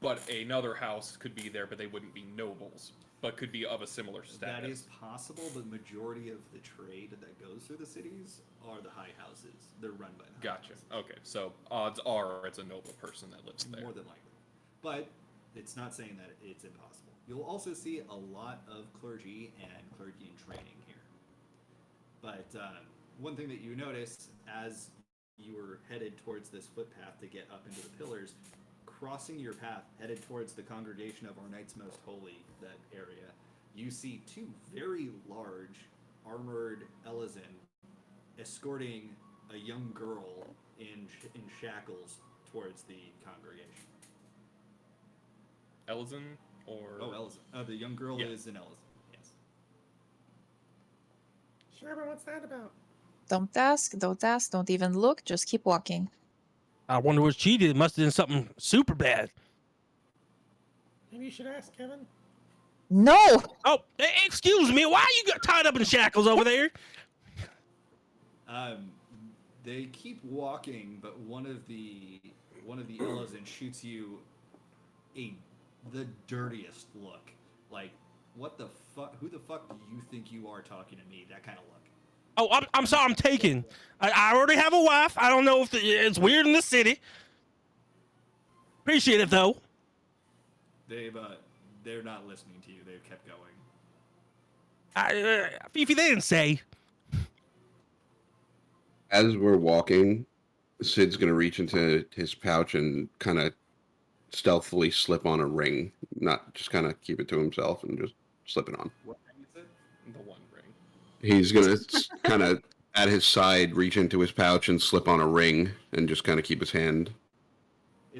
but another house could be there, but they wouldn't be nobles, but could be of a similar status. That is possible, but the majority of the trade that goes through the cities are the high houses. They're run by the high Gotcha. houses. Okay, so odds are it's a noble person that lives there. More than likely. But it's not saying that it's impossible. You'll also see a lot of clergy and clergy in training here. But one thing that you notice as you were headed towards this footpath to get up into the pillars, crossing your path, headed towards the congregation of our Knights Most Holy, that area, you see two very large armored Elizin escorting a young girl in shackles towards the congregation. Ellison or Oh, Ellison. The young girl Yeah. is in Ellison. Yes. Sherman, what's that about? Don't ask, don't even look, just keep walking. I wonder what she did. Must have done something super bad. Maybe you should ask Kevin. No! Oh, excuse me. Why you got tied up in shackles over there? They keep walking, but one of the Ellison shoots you the dirtiest look. Like, what the fuck? Who the fuck do you think you are talking to me? That kind of look. Oh, I'm sorry. I'm taken. I already have a wife. I don't know if it's weird in the city. Appreciate it though. They're not listening to you. They've kept going. Fifi, they didn't say. As we're walking, Sid's gonna reach into his pouch and kind of stealthily slip on a ring. Not just kind of keep it to himself and just slip it on. What ring is it? the One Ring. He's gonna kind of at his side reach into his pouch and slip on a ring and just kind of keep his hand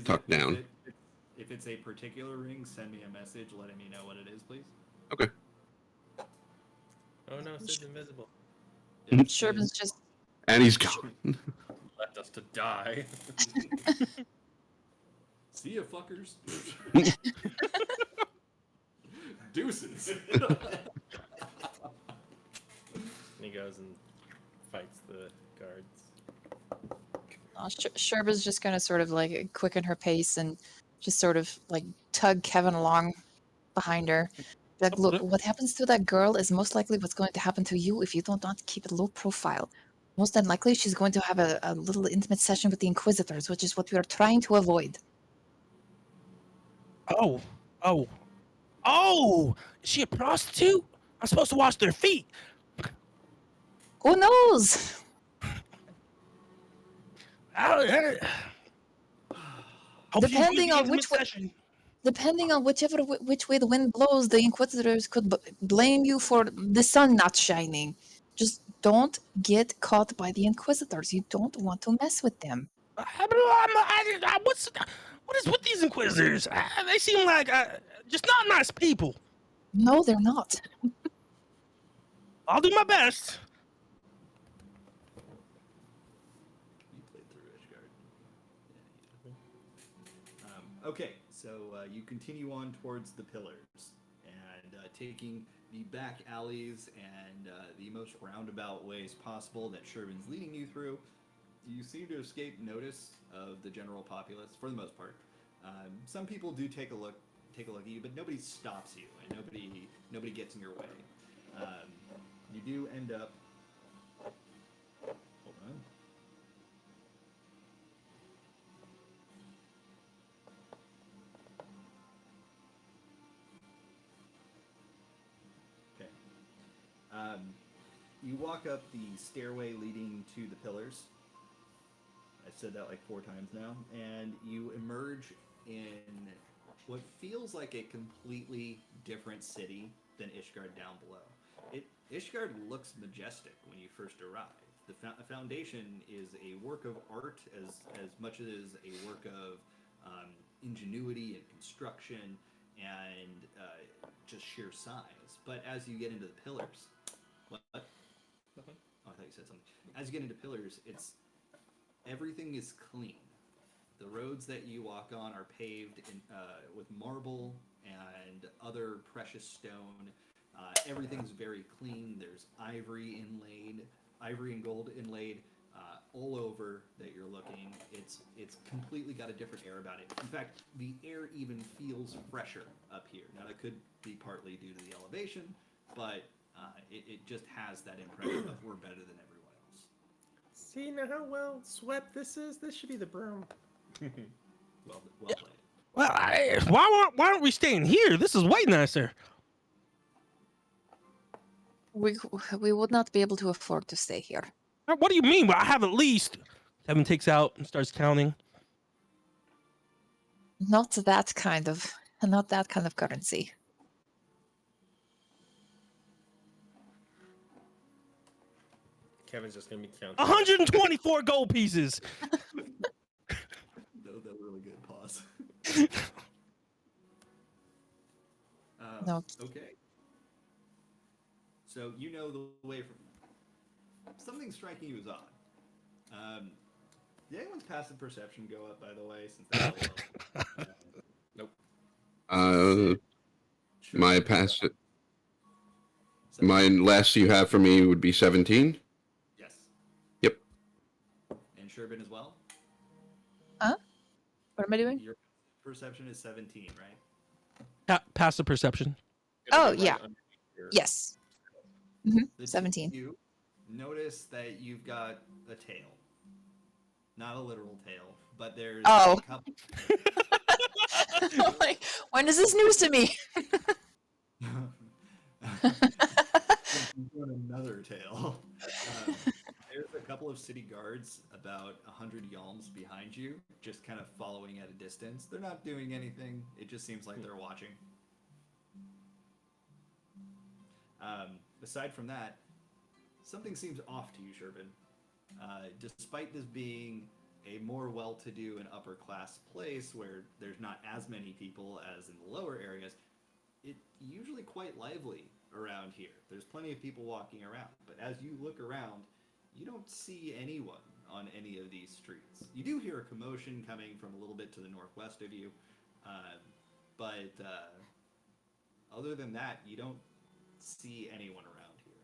tucked down. If it's a particular ring, send me a message letting me know what it is, please. Okay. Oh no, Sid's invisible. Sherman's just And he's gone. Left us to die. See ya, fuckers. Deuces. And he goes and fights the guards. Sherba's just gonna sort of like quicken her pace and just sort of like tug Kevin along behind her. Like, look, what happens to that girl is most likely what's going to happen to you if you don't not keep it low profile. Most unlikely, she's going to have a little intimate session with the Inquisitors, which is what we are trying to avoid. Oh. Is she a prostitute? I'm supposed to wash their feet. Who knows? Depending on which way, which way the wind blows, the Inquisitors could blame you for the sun not shining. Just don't get caught by the Inquisitors. You don't want to mess with them. What is with these Inquisitors? They seem like just not nice people. No, they're not. I'll do my best. You played through Ishgard. Okay, so you continue on towards the pillars and taking the back alleys and the most roundabout ways possible that Shervin's leading you through. You seem to escape notice of the general populace for the most part. Some people do take a look at you, but nobody stops you and nobody gets in your way. You do end up. Hold on. Okay. You walk up the stairway leading to the pillars. I've said that like 4 times now, and you emerge in what feels like a completely different city than Ishgard down below. Ishgard looks majestic when you first arrive. The foundation is a work of art as much as a work of ingenuity and construction and just sheer size. But as you get into the pillars, what? Nothing. Oh, I thought you said something. As you get into pillars, everything is clean. The roads that you walk on are paved with marble and other precious stone. Everything's very clean. There's ivory and gold inlaid all over that you're looking. It's completely got a different air about it. In fact, the air even feels fresher up here. Now that could be partly due to the elevation, but it just has that impression of we're better than everyone else. See now how well swept this is? This should be the broom. Well played. Well, why aren't we staying here? This is way nicer. We would not be able to afford to stay here. What do you mean? Well, I have at least. Kevin takes out and starts counting. Not that kind of currency. Kevin's just gonna be counting. 124 gold pieces. That was a really good pause. No. Okay. So you know the way from. Something striking you as odd. Did anyone's passive perception go up, by the way, since that's so low? Nope. My Sure. pass. My last you have for me would be 17. Yes. Yep. And Sherbin as well? Huh? What am I doing? Your perception is 17, right? Passive perception. It'll Oh, be yeah. underneath your- Yes. The two of 17. You notice that you've got a tail. Not a literal tail, but there's Oh. a couple. Like, when is this news to me? You've got another tail. There's a couple of city guards about 100 yalms behind you, just kind of following at a distance. They're not doing anything. It just seems like they're watching. Aside from that, something seems off to you, Sherbin. Despite this being a more well-to-do and upper-class place where there's not as many people as in the lower areas, it's usually quite lively around here. There's plenty of people walking around, but as you look around, you don't see anyone on any of these streets. You do hear a commotion coming from a little bit to the northwest of you, but other than that, you don't see anyone around here.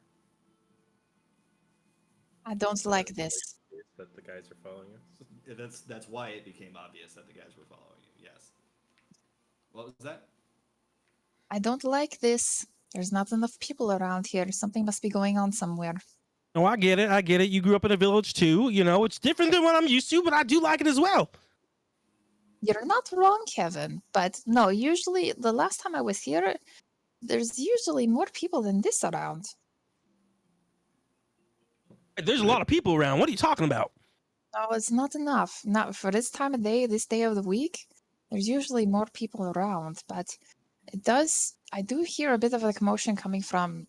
I don't like this. That the guys are following us. That's why it became obvious that the guys were following you. Yes. What was that? I don't like this. There's not enough people around here. Something must be going on somewhere. No, I get it. I get it. You grew up in a village too. You know, it's different than what I'm used to, but I do like it as well. You're not wrong, Kevin. But no, usually the last time I was here, there's usually more people than this around. There's a lot of people around. What are you talking about? No, it's not enough. Not for this time of day, this day of the week. There's usually more people around, but I do hear a bit of a commotion coming from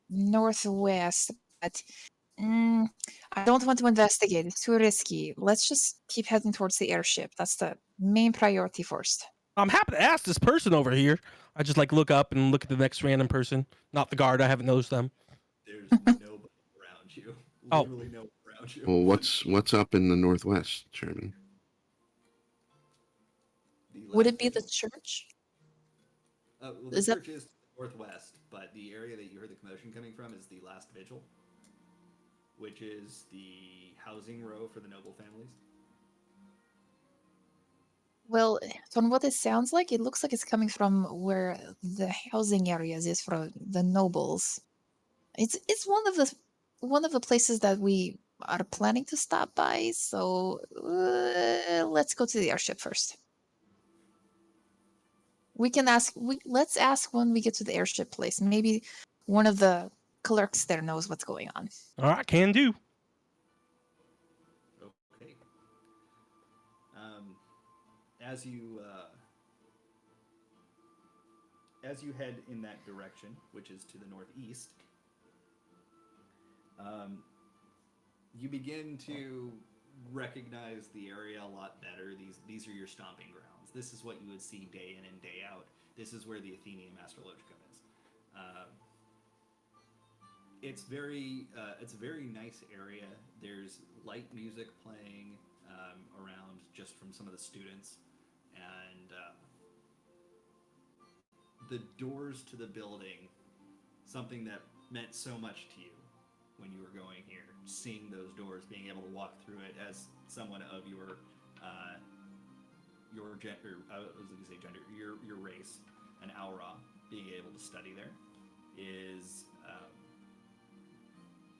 northwest, but I don't want to investigate. It's too risky. Let's just keep heading towards the airship. That's the main priority first. I'm happy to ask this person over here. I just like look up and look at the next random person. Not the guard. I haven't noticed them. There's nobody around you. Oh. Literally nobody around you. Well, what's up in the northwest, Sherman? Would it be the church? Well, the Is that- church is northwest, but the area that you heard the commotion coming from is the last vigil, which is the housing row for the noble families. Well, from what it sounds like, it looks like it's coming from where the housing areas is for the nobles. It's one of the places that we are planning to stop by. So let's go to the airship first. We can ask. Let's ask when we get to the airship place. Maybe one of the clerks there knows what's going on. All right, can do. Okay. As you head in that direction, which is to the northeast, you begin to recognize the area a lot better. These are your stomping grounds. This is what you would see day in and day out. This is where the Athenium Astrologicum is. It's a very nice area. There's light music playing around just from some of the students, and the doors to the building, something that meant so much to you when you were going here, seeing those doors, being able to walk through it as someone of your gender, I was going to say gender, your race, an aura, being able to study there is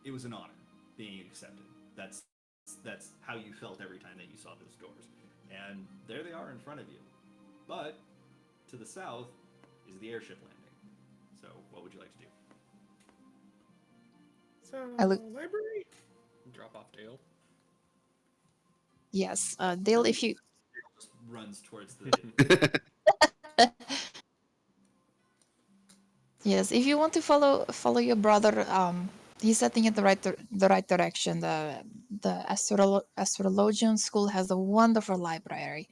it was an honor being accepted. That's how you felt every time that you saw those doors, and there they are in front of you. But to the south is the airship landing. So what would you like to do? So, I look- library? Drop off Dale. Yes, Dale, if you Just runs towards the yes, if you want to follow your brother, He's setting it the right direction. The astrologian school has a wonderful library.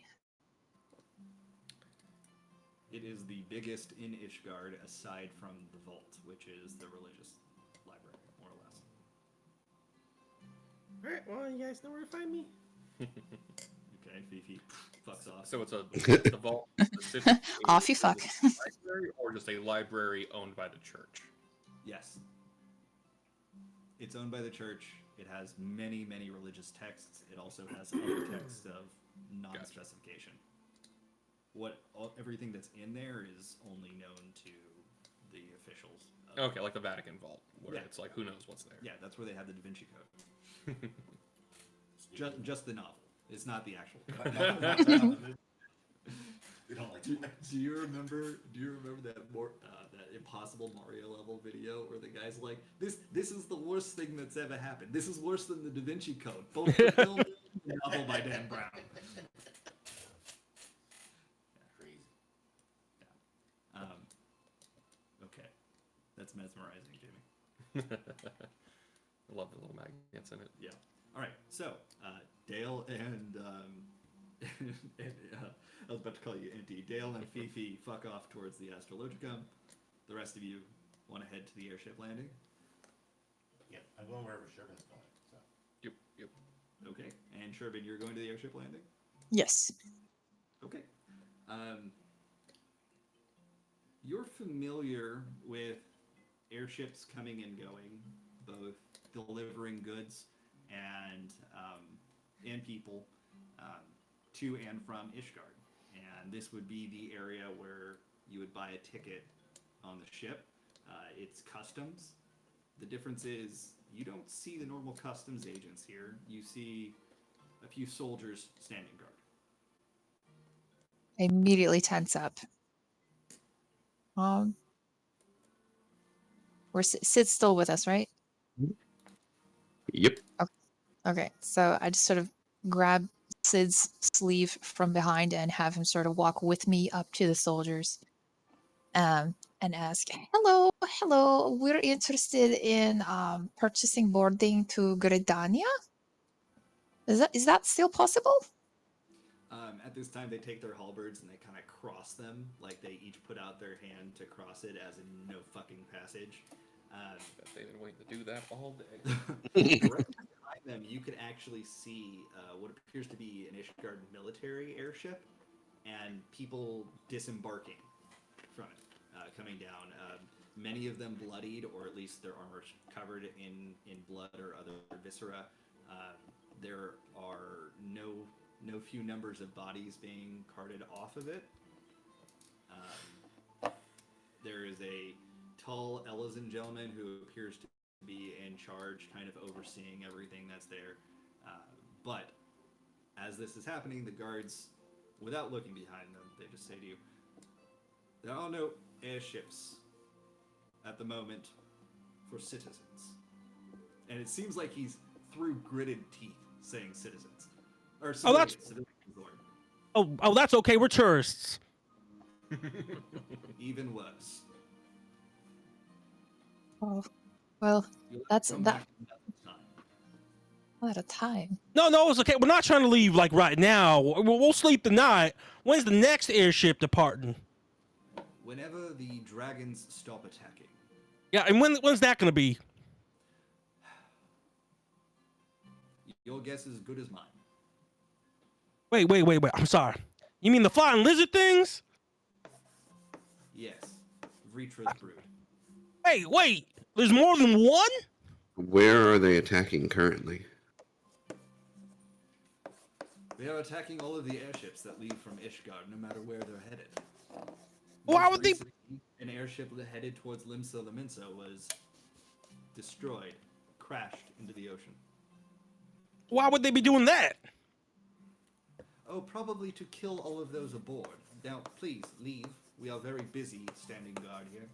It is the biggest in Ishgard aside from the vault, which is the religious library, more or less. All right, well, you guys know where to find me. Okay, Fifi fucks off. So it's a vault specific Off you fuck. library, or just a library owned by the church? Yes. It's owned by the church. It has many, many religious texts. It also has other texts of non-specification. Everything that's in there is only known to the officials. Okay, like the Vatican vault, where Yeah. it's like who knows what's there. Yeah, that's where they have the Da Vinci Code. just the novel. It's not the actual code. We don't like do, that. do you remember that that impossible Mario level video where the guy's like, this is the worst thing that's ever happened. This is worse than the Da Vinci Code. Both the film and the novel by Dan Brown. Crazy. Okay. That's mesmerizing, Jimmy. I love the little magnets in it. Yeah. All right. So, Dale and I was about to call you Inti. Dale and Fifi fuck off towards the Astrologicum. The rest of you want to head to the airship landing. Yeah, I'm going wherever Sherman's going. So. Yep. Okay. And Sherbin, you're going to the airship landing. Yes. Okay. You're familiar with airships coming and going, both delivering goods and people to and from Ishgard. And this would be the area where you would buy a ticket on the ship. It's customs. The difference is you don't see the normal customs agents here. You see a few soldiers standing guard. I immediately tense up. Sid's still with us, right? Yep. Okay, so I just sort of grab Sid's sleeve from behind and have him sort of walk with me up to the soldiers, and ask, "Hello, we're interested in purchasing boarding to Gridania. Is that still possible?" At this time, they take their halberds and they kind of cross them, like they each put out their hand to cross it, as in no fucking passage. Bet they've been waiting to do that all day. Right behind them, you could actually see what appears to be an Ishgard military airship, and people disembarking from it, coming down. Many of them bloodied, or at least their armor covered in blood or other viscera. There are no few numbers of bodies being carted off of it. There is a tall Ellison gentleman who appears to be in charge, kind of overseeing everything that's there. But as this is happening, the guards, without looking behind them, they just say to you, "There are no airships at the moment for citizens." And it seems like he's through gritted teeth saying citizens. Or civilians, civilians, Lord. Oh, that's okay. We're tourists. Even worse. Oh, well, You'll that's come that. back another time. At a time. No, it's okay. We're not trying to leave like right now. We'll sleep the night. When's the next airship departing? Whenever the dragons stop attacking. Yeah, and when's that gonna be? Your guess is as good as mine. Wait. I'm sorry. You mean the flying lizard things? Yes. Vritra's brood. Wait. There's more than one? Where are they attacking currently? They are attacking all of the airships that leave from Ishgard, no matter where they're headed. Why Most would they- recently, an airship headed towards Limsa Laminsa was destroyed, crashed into the ocean. Why would they be doing that? Oh, probably to kill all of those aboard. Now, please, leave. We are very busy standing guard here.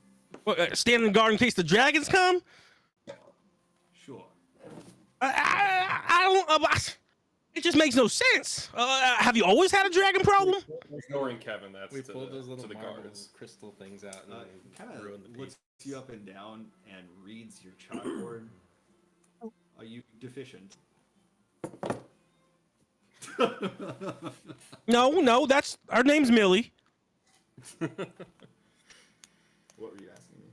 Standing guard in case the dragons come? Sure. I don't. It just makes no sense. Have you always had a dragon problem? Ignoring Kevin, that's We to pulled the, those little to the marble guards. crystal things out and Kind ruined the of piece. looks you up and down and reads your chalkboard. Are you deficient? No, that's our name's Millie. What were you asking me?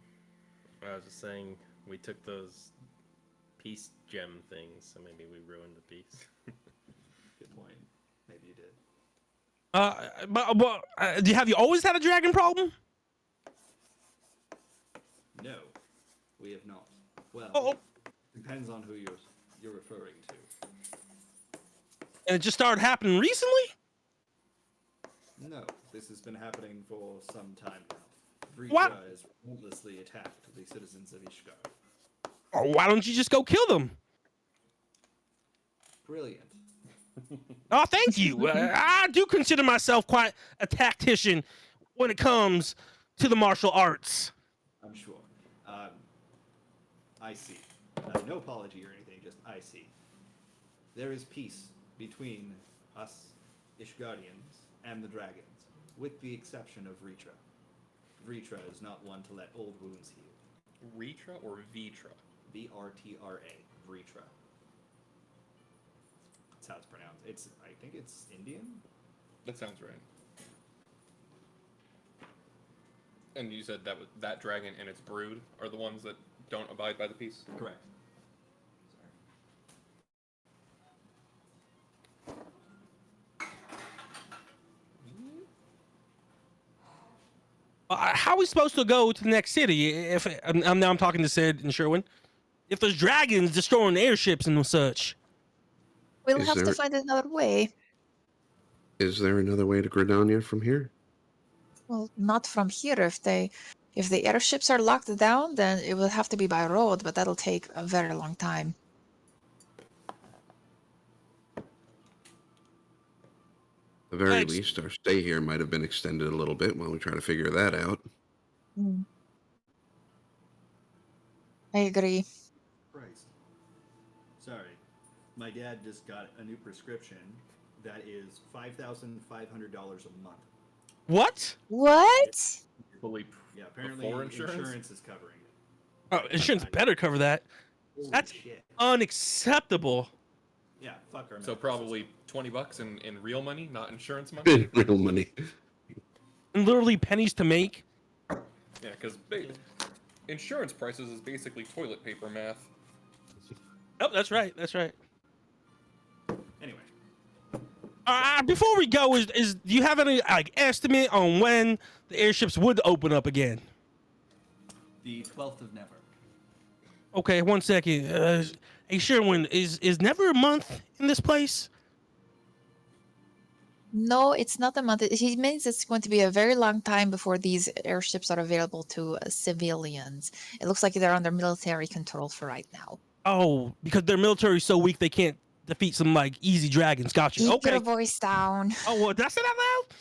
I was just saying we took those peace gem things, so maybe we ruined the peace. Good point. Maybe you did. Have you always had a dragon problem? No, we have not. Well, Oh, depends on who you're referring to. and it just started happening recently? No, this has been happening for some time now. Vritra What? has relentlessly attacked the citizens of Ishgard. Or why don't you just go kill them? Brilliant. Oh, thank you. I do consider myself quite a tactician when it comes to the martial arts. I'm sure. I see. No apology or anything, just I see. There is peace between us Ishgardians and the dragons, with the exception of Vritra. Vritra is not one to let old wounds heal. Ritra or Vitra? Vrtra. Vritra. That's how it's pronounced. I think it's Indian? That sounds right. And you said that dragon and its brood are the ones that don't abide by the peace? Correct. How are we supposed to go to the next city if now I'm talking to Sid and Sherwin? If there's dragons destroying airships and such. We'll Is have to there- find another way. Is there another way to Gridania from here? Well, not from here. If the airships are locked down, then it will have to be by road, but that'll take a very long time. At the very Thanks. least, our stay here might have been extended a little bit while we try to figure that out. Mm. I agree. Christ. Sorry. My dad just got a new prescription that is $5,500 a month. What? What? Fully Yeah, apparently before insurance? insurance is covering it. Oh, insurance better cover that. Holy That's shit. unacceptable. Yeah, fuck our So medical probably $20 in real money, not insurance money. Real money. And literally pennies to make. Yeah, because insurance prices is basically toilet paper math. Oh, that's right. That's right. system. Anyway, Before we go, is do you have any estimate on when the airships would open up again? the 12th of Never. Okay, 1 second. Hey Sherwin, is never a month in this place? No, it's not a month. He means it's going to be a very long time before these airships are available to civilians. It looks like they're under military control for right now. Oh, because their military is so weak they can't defeat some easy dragons. Gotcha. Keep Okay. your voice down. Oh, well, did I say that loud?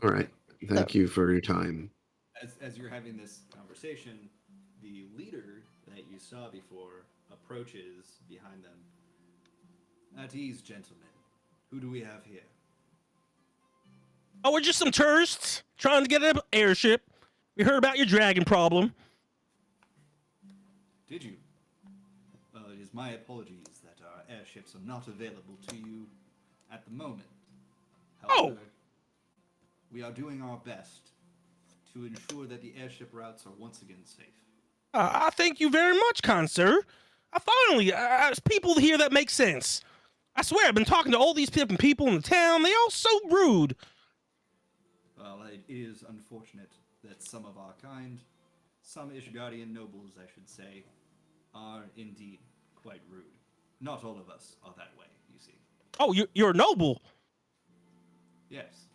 All right. Thank you for your time. As you're having this conversation, the leader that you saw before approaches behind them. At ease, gentlemen. Who do we have here? Oh, we're just some tourists trying to get an airship. We heard about your dragon problem. Did you? Well, it is my apologies that our airships are not available to you at the moment. However, we are doing our best to ensure that the airship routes are once again safe. I thank you very much, kind sir. There's people here that make sense. I swear, I've been talking to all these different people in the town. They all so rude. Well, it is unfortunate that some of our kind, some Ishgardian nobles, I should say, are indeed quite rude. Not all of us are that way, you see. Oh, you're a noble. Yes,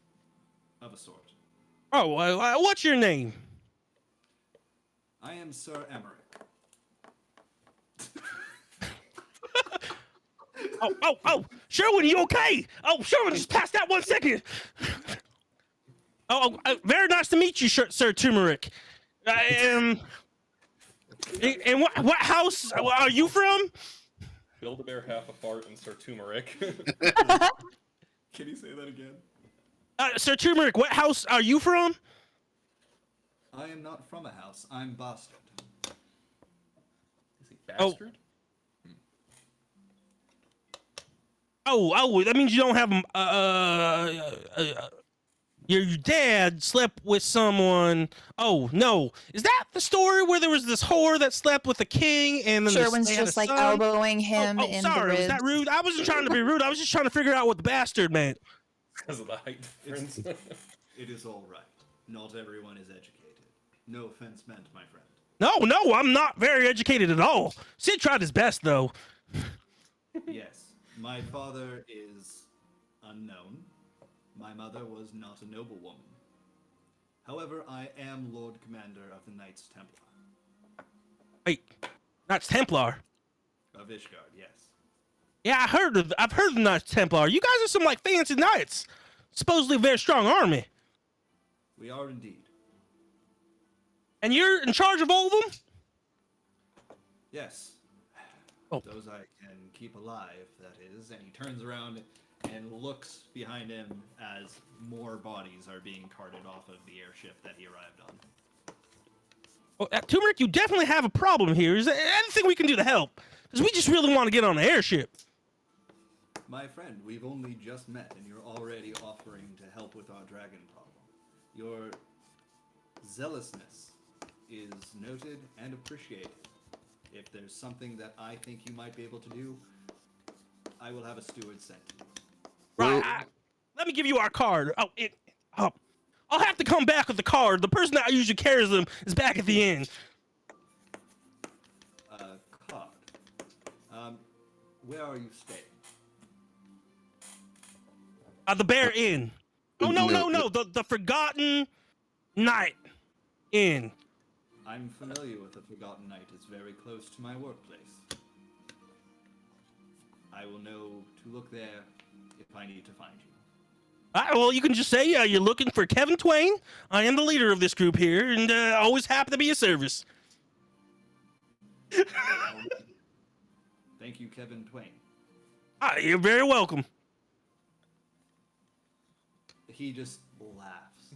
of a sort. Oh, what's your name? I am Sir Emmerich. Oh, Sherwin, you okay? Oh, Sherwin, just passed out 1 second. Very nice to meet you, Sir Turmeric. And what house are you from? Build-A-Bear half a fart and Sir Turmeric. Can you say that again? Sir Turmeric, what house are you from? I am not from a house. I'm bastard. Is he bastard? Oh, that means you don't have your dad slept with someone. Oh no, is that the story where there was this whore that slept with a king and then Sherwin's they had just a like son? elbowing him Oh, in the sorry, was ribs. that rude? I wasn't trying to be rude. I was just trying to figure out what the bastard meant. Because of the height difference. It is all right. Not everyone is educated. No offense meant, my friend. No, I'm not very educated at all. Sid tried his best though. Yes, my father is unknown. My mother was not a noblewoman. However, I am Lord Commander of the Knights Templar. Wait, that's Templar. Of Ishgard, yes. Yeah, I've heard of the Knights Templar. You guys are some like fancy knights. Supposedly a very strong army. We are indeed. And you're in charge of all of them? Yes. Oh. Those I can keep alive, that is. And he turns around and looks behind him as more bodies are being carted off of the airship that he arrived on. Well, Turmeric, you definitely have a problem here. Is there anything we can do to help? Because we just really want to get on the airship. My friend, we've only just met, and you're already offering to help with our dragon problem. Your zealousness is noted and appreciated. If there's something that I think you might be able to do, I will have a steward sent to you. Right. Let me give you our card. I'll have to come back with the card. The person that usually carries them is back at the end. Card. Where are you staying? The Bear Inn. Oh, no. The Forgotten Night Inn. I'm familiar with the Forgotten Night. It's very close to my workplace. I will know to look there if I need to find you. Well, you can just say you're looking for Kevin Twain. I am the leader of this group here, and always happy to be of service. Thank you, Kevin Twain. You're very welcome. He just laughs.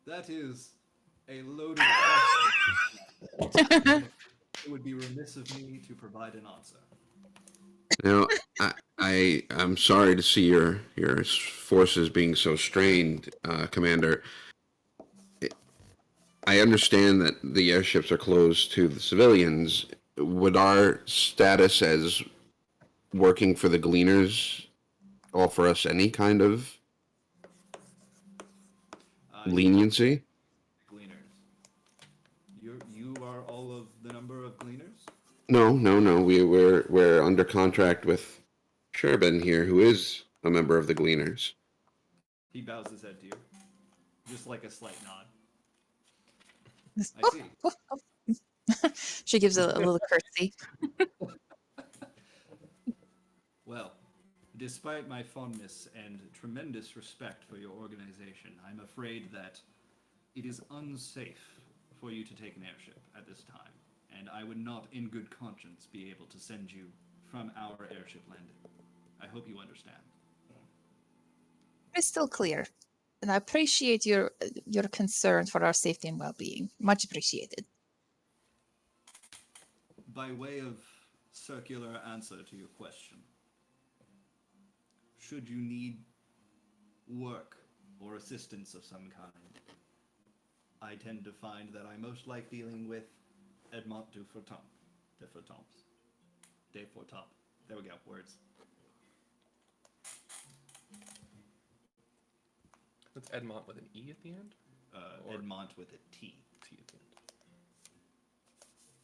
That is a loaded question. It would be remiss of me to provide an answer. Now, I'm sorry to see your forces being so strained, Commander. I understand that the airships are closed to the civilians. Would our status as working for the Gleaners offer us any kind of leniency? Gleaners. You are all of the number of Gleaners? No. We're under contract with Sherbin here, who is a member of the Gleaners. He bows his head to you. Just like a slight nod. I see. She gives a little curtsy. Well, despite my fondness and tremendous respect for your organization, I'm afraid that it is unsafe for you to take an airship at this time, and I would not in good conscience be able to send you from our airship landing. I hope you understand. Crystal clear. And I appreciate your concern for our safety and well-being. Much appreciated. By way of circular answer to your question, should you need work or assistance of some kind, I tend to find that I most like dealing with Edmont de Fortemps. There we go, words. That's Edmont with an E at the end? Or Edmont with a T. T at the end.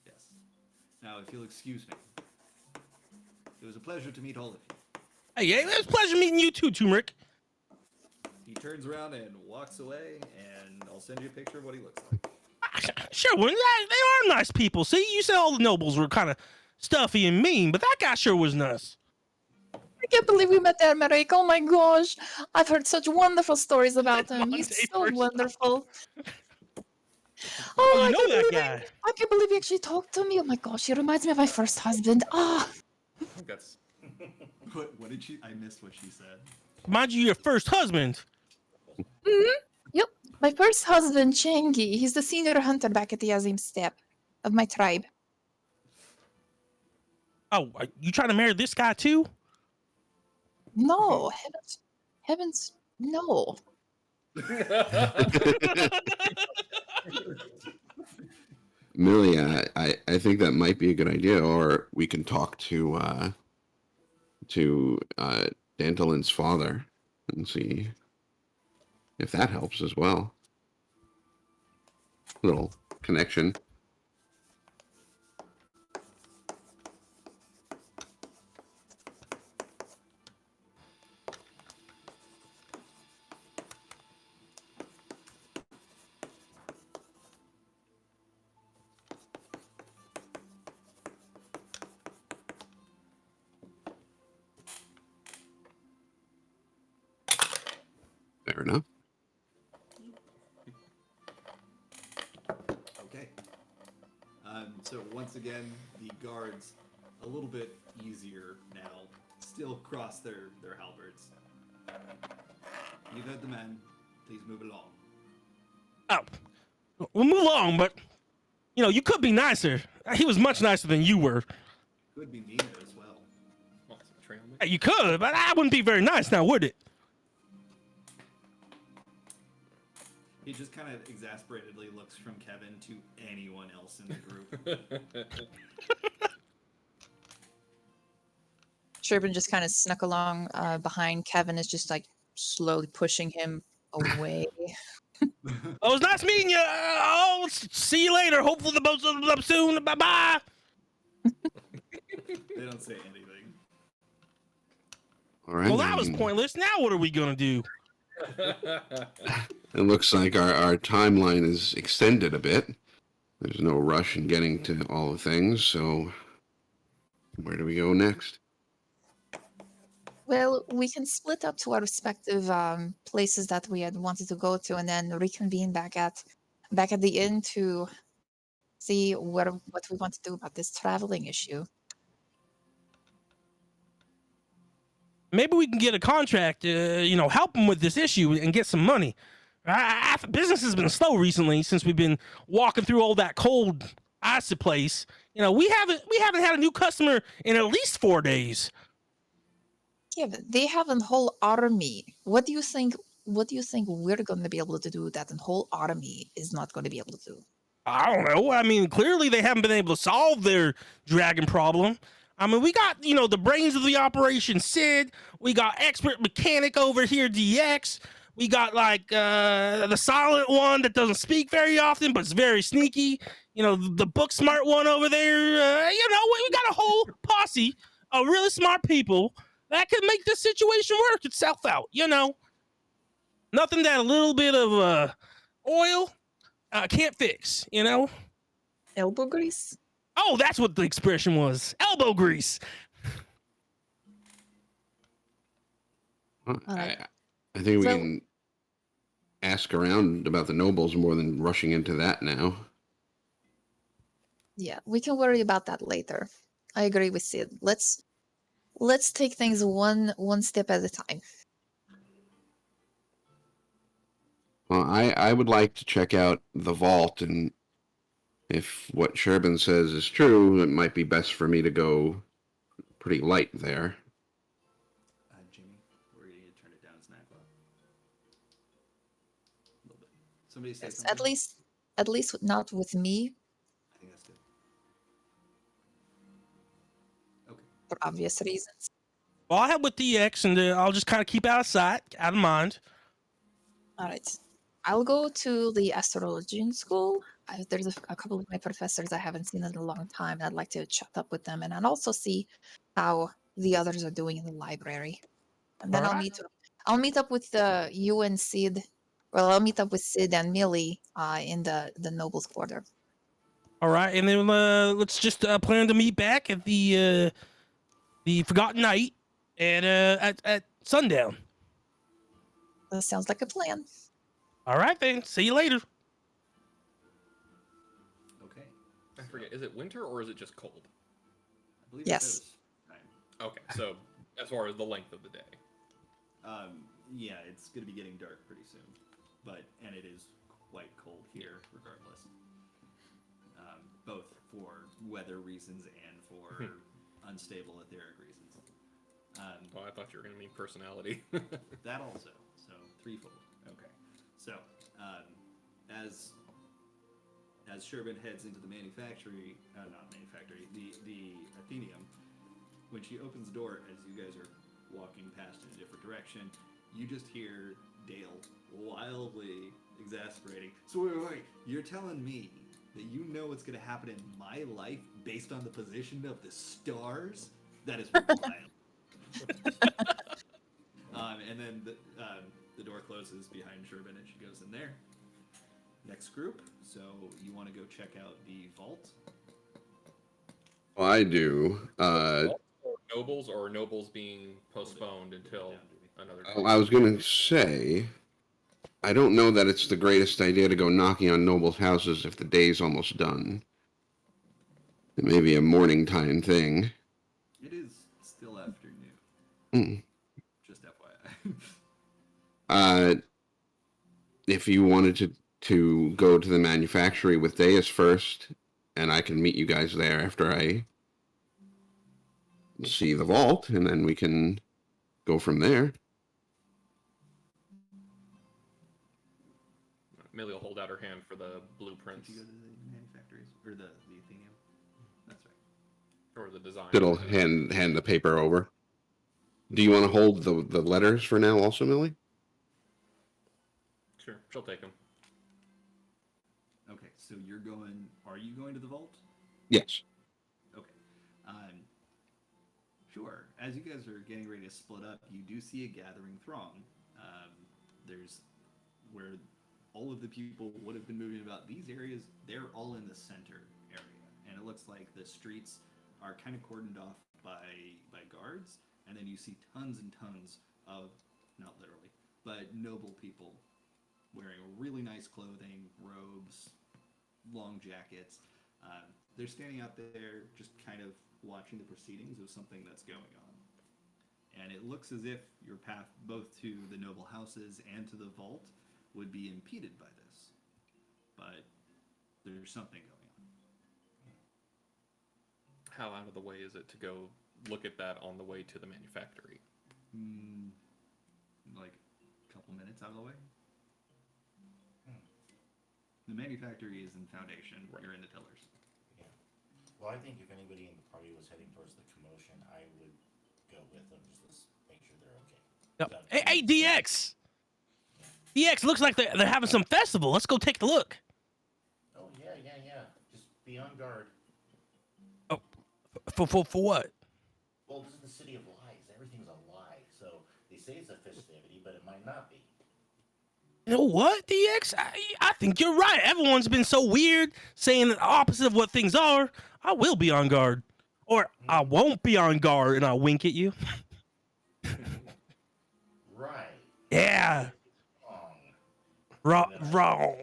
Yes. Now, if you'll excuse me, it was a pleasure to meet all of you. Hey, it was a pleasure meeting you too, Turmeric. He turns around and walks away, and I'll send you a picture of what he looks like. Sure, they are nice people. See, you said all the nobles were kind of stuffy and mean, but that guy sure was nice. I can't believe we met Emmerich. Oh my gosh. I've heard such wonderful stories about him. He's Monday so first. wonderful. Oh, I you know can't that believe guy. I can't believe he actually talked to me. Oh my gosh, he reminds me of my first husband. Ah, I think that's What did she? I missed what she said. Mind you, your first husband. Yep, my first husband, Changi. He's the senior hunter back at the Azim Steppe of my tribe. Oh, you trying to marry this guy too? No, heavens, no. Millie, I think that might be a good idea, or we can talk to Dantelin's father and see if that helps as well. Little connection. Fair enough. Okay. So once again, the guards, a little bit easier now, still cross their halberds. You've heard the man. Please move along. Oh, we'll move along, but you could be nicer. He was much nicer than you were. Could be meaner as well. Want some trail mix? You could, but I wouldn't be very nice now, would it? He just kind of exasperatedly looks from Kevin to anyone else in the group. Sherbin just kind of snuck along behind Kevin, is just like slowly pushing him away. Oh, it was nice meeting you. Oh, see you later. Hopefully the boat's up soon. Bye bye. They don't say anything. All right. Well, that was then. pointless. Now what are we gonna do? It looks like our timeline is extended a bit. There's no rush in getting to all the things, so where do we go next? Well, we can split up to our respective places that we had wanted to go to, and then reconvene back at the inn to see what we want to do about this traveling issue. Maybe we can get a contract. Help them with this issue and get some money. Business has been slow recently since we've been walking through all that cold icy place. We haven't had a new customer in at least 4 days. Yeah, but they have a whole army. What do you think? What do you think we're going to be able to do that the whole army is not going to be able to do? I don't know. I mean, clearly they haven't been able to solve their dragon problem. I mean, we got, the brains of the operation, Sid. We got expert mechanic over here, DX. We got, the silent one that doesn't speak very often, but is very sneaky. The book smart one over there. We got a whole posse of really smart people that can make this situation work itself out, Nothing that a little bit of oil can't fix, Elbow grease? Oh, that's what the expression was. Elbow grease. Well, Alright. I think we So- can ask around about the nobles more than rushing into that now. Yeah, we can worry about that later. I agree with Sid. Let's take things one step at a time. Well, I would like to check out the vault, and if what Sherbin says is true, it might be best for me to go pretty light there. Jimmy, we're going to turn it down. It's 9 o'clock. A little bit. Somebody say Yes, something? at least not with me, I think that's good. Okay. for obvious reasons. Well, I'll head with DX, and I'll just kind of keep out of sight, out of mind. All right. I'll go to the astrology school. There's a couple of my professors I haven't seen in a long time. I'd like to chat up with them, and I'll also see how the others are doing in the library. And then Alright. I'll meet up with you and Sid. Well, I'll meet up with Sid and Millie in the nobles' quarter. All right, and then let's just plan to meet back at the Forgotten Night at sundown. That sounds like a plan. All right, then. See you later. Okay. I forget, is it winter or is it just cold? I believe Yes. it says time. Okay, so as far as the length of the day. Yeah, it's going to be getting dark pretty soon. and it is quite cold here, regardless. Both for weather reasons and for unstable etheric reasons. Oh, I thought you were going to mean personality. That also, so threefold. Okay, so as Sherbin heads into the manufactory, not manufactory, the Athenium, when she opens the door, as you guys are walking past in a different direction, you just hear Dale wildly exasperating. So wait, you're telling me that you know what's going to happen in my life based on the position of the stars? That is wild. And then the door closes behind Sherbin and she goes in there. Next group. So you want to go check out the vault? Well, I do. Nobles or nobles being postponed until another day? I was going to say, I don't know that it's the greatest idea to go knocking on nobles' houses if the day's almost done. It may be a morning time thing. It is still afternoon. Mm. Just FYI. If you wanted to go to the manufactory with Deus first, and I can meet you guys there after I see the vault, and then we can go from there. Millie will hold out her hand for the Did blueprints you go to the manufactories? Or the Athenium? That's right. or the design. It'll hand the paper over. Do you want to hold the letters for now also, Millie? Sure, she'll take them. Okay, so are you going to the vault? Yes. Okay. Sure. As you guys are getting ready to split up, you do see a gathering throng. There's where all of the people would have been moving about. These areas, they're all in the center area. And it looks like the streets are kind of cordoned off by guards. And then you see tons and tons of, not literally, but noble people wearing really nice clothing, robes, long jackets. They're standing out there just kind of watching the proceedings of something that's going on. And it looks as if your path both to the noble houses and to the vault would be impeded by this. But there's something going on. How out of the way is it to go look at that on the way to the manufactory? Like a couple minutes out of the way. The manufactory is in Foundation. Right. You're in the Tillers. Yeah. Well, I think if anybody in the party was heading towards the commotion, I would go with them just to make sure they're okay. Yep. Hey, DX. DX looks like they're having some festival. Let's go take a look. Oh yeah. Just be on guard. Oh, for what? Well, this is the city of lies. Everything's a lie. So they say it's a festivity, but it might not be. You know what, DX? I think you're right. Everyone's been so weird, saying the opposite of what things are. I will be on guard. Or I won't be on guard, and I'll wink at you. Right. Yeah. Wrong. Wrong.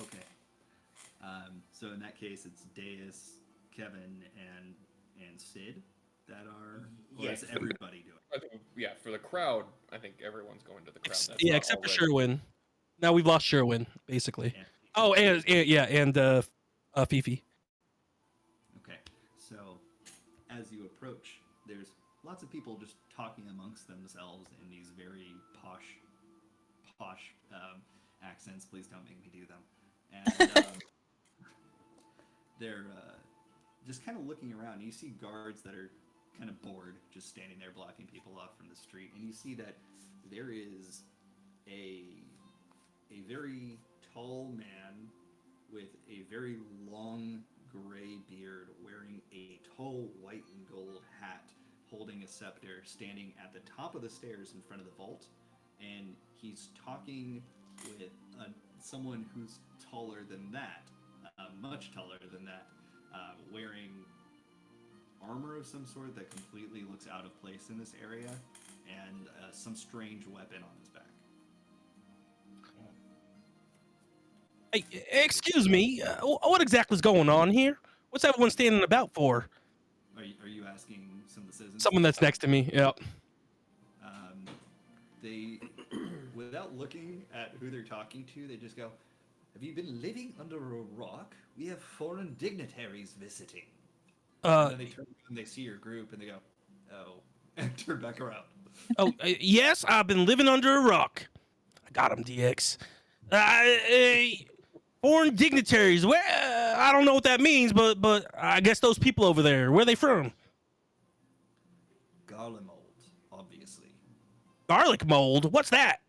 Okay. So in that case, it's Deus, Kevin, and Sid that are. Or Yes. is everybody doing? I think, yeah, for the crowd, I think everyone's going to the crowd. That's Yeah, not except for already- Sherwin. Now we've lost Sherwin, basically. And, Oh, and Fifi. okay. So as you approach, there's lots of people just talking amongst themselves in these very posh accents. Please don't make me do them. And they're just kind of looking around. You see guards that are kind of bored, just standing there blocking people off from the street. And you see that there is a very tall man with a very long gray beard, wearing a tall white and gold hat, holding a scepter, standing at the top of the stairs in front of the vault. And he's talking with someone who's taller than that, much taller than that, wearing armor of some sort that completely looks out of place in this area, and some strange weapon on his back. Hey, excuse me. What exactly is going on here? What's everyone standing about for? Are you asking some of the citizens? Someone that's next to me. Yep. They, without looking at who they're talking to, they just go, "Have you been living under a rock? We have foreign dignitaries visiting." And then they turn and they see your group and they go, "Oh," and turn back around. Yes, I've been living under a rock. I got him, DX. Foreign dignitaries. Where? I don't know what that means, but I guess those people over there. Where are they from? Garlemald, obviously. Garlic mold. What's that?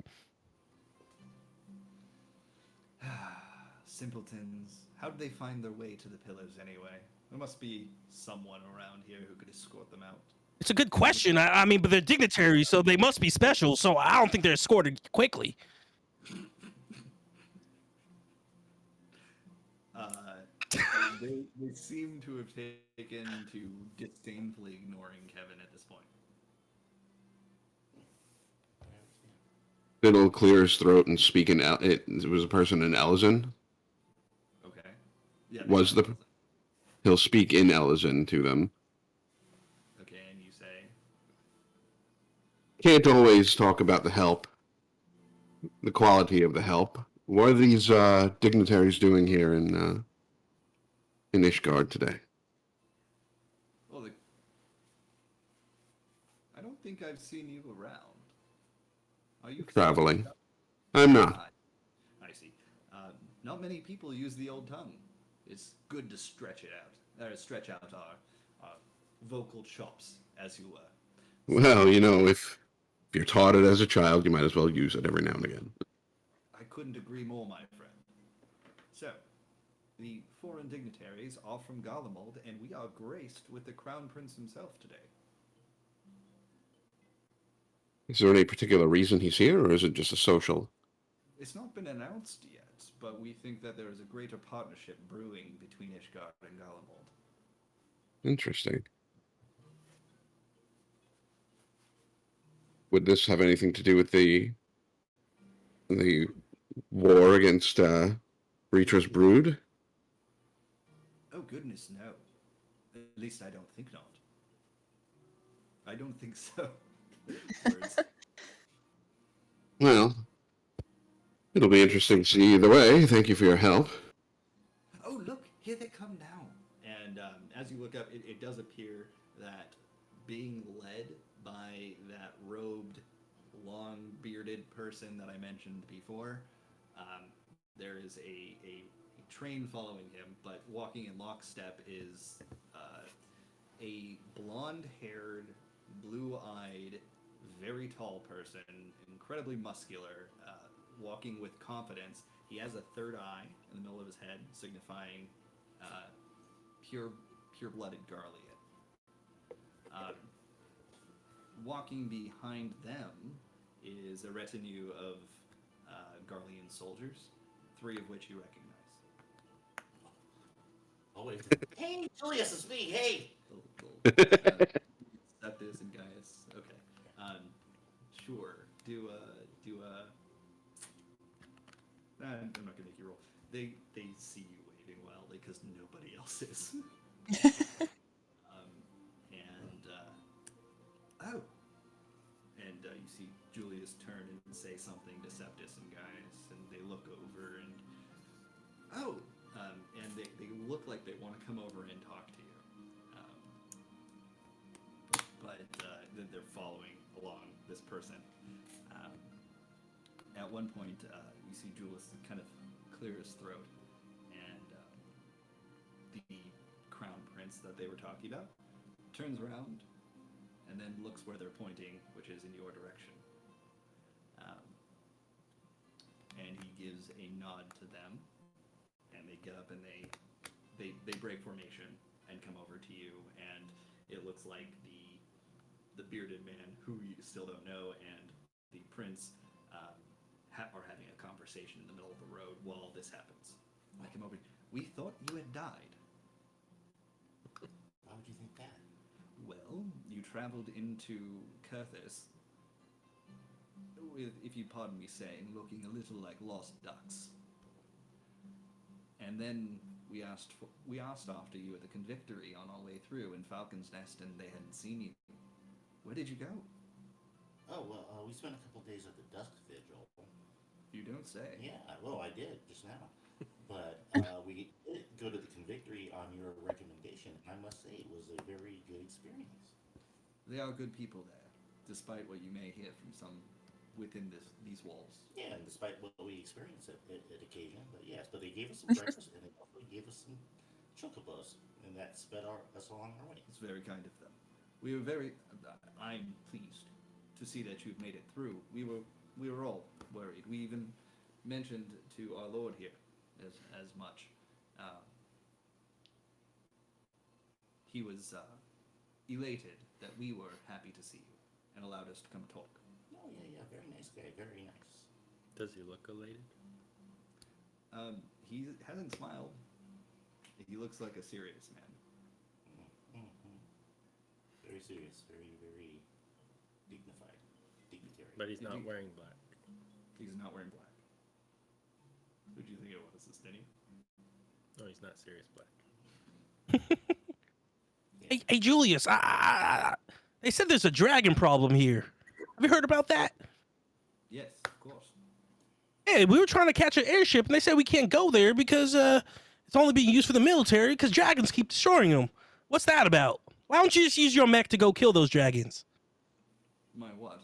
Simpletons. How did they find their way to the pillars anyway? There must be someone around here who could escort them out. It's a good question. I mean, but they're dignitaries, so they must be special. So I don't think they're escorted quickly. They seem to have taken to disdainfully ignoring Kevin at this point. Fiddle clear his throat and speak in it was a person in Elizon. Okay. Yeah. Was the he'll speak in Elizon to them. Okay, and you say, Can't always talk about the help, the quality of the help. What are these dignitaries doing here in Ishgard today? "Well, I don't think I've seen you around. Are you Traveling. I'm not. I see. Not many people use the old tongue. It's good to stretch it out. Stretch out our vocal chops, as you were." Well, you know, if you're taught it as a child, you might as well use it every now and again. I couldn't agree more, my friend. So, the foreign dignitaries are from Garlemald, and we are graced with the Crown Prince himself today. Is there any particular reason he's here, or is it just a social? It's not been announced yet, but we think that there is a greater partnership brewing between Ishgard and Garlemald. Interesting. Would this have anything to do with the war against Reacher's brood? Oh, goodness, no. At least I don't think not. I don't think so. Words. Well, it'll be interesting to see either way. Thank you for your help. Oh, look, here they come now. And as you look up, it does appear that being led by that robed, long-bearded person that I mentioned before, there is a train following him, but walking in lockstep is a blonde-haired, blue-eyed, very tall person, incredibly muscular, walking with confidence. He has a third eye in the middle of his head, signifying pure-blooded Garlean. Walking behind them is a retinue of Garlean soldiers, 3 of which you recognize. Oh wait. Hey, Julius, it's me. Hey. Septis and Gaius. Okay. Sure. Do a. I'm not gonna make you roll. They see you waving wildly because nobody else is. Oh. And you see Julius turn and say something to Septis and Gaius, and they look over and and they look like they want to come over and talk to you, but they're following along this person. At one point, you see Julius kind of clear his throat, and the crown prince that they were talking about turns around and then looks where they're pointing, which is in your direction. And he gives a nod to them, and they get up and they break formation and come over to you, and it looks like the bearded man, who you still don't know, and the prince are having a conversation in the middle of the road while this happens. I come over. We thought you had died. Why would you think that? Well, you traveled into Kurthis with, if you pardon me saying, looking a little like lost ducks. And then we asked after you at the convictory on our way through in Falcon's Nest, and they hadn't seen you. Where did you go? Oh, well, we spent a couple days at the Dusk Vigil. You don't say. Yeah, well, I did just now. But we did go to the Convictory on your recommendation. I must say it was a very good experience. They are good people there, despite what you may hear from some within these walls. Yeah, and despite what we experienced at occasion, but yes, but they gave us some breakfast and they also gave us some chocobos, and that sped us along our way. It's very kind of them. We were very. I'm pleased to see that you've made it through. We were all worried. We even mentioned to our lord here as much. He was elated that we were happy to see you and allowed us to come talk. Oh yeah, very nice guy, very nice. Does he look elated? He hasn't smiled. He looks like a serious man. Mm-hmm. Very serious, very dignified, dignitary. But he's not wearing black. He's not wearing black. Who do you think it was, Destiny? No, he's not serious black. Hey, Julius, they said there's a dragon problem here. Have you heard about that? Yes, of course. Hey, we were trying to catch an airship, and they said we can't go there because it's only being used for the military because dragons keep destroying them. What's that about? Why don't you just use your mech to go kill those dragons? My what?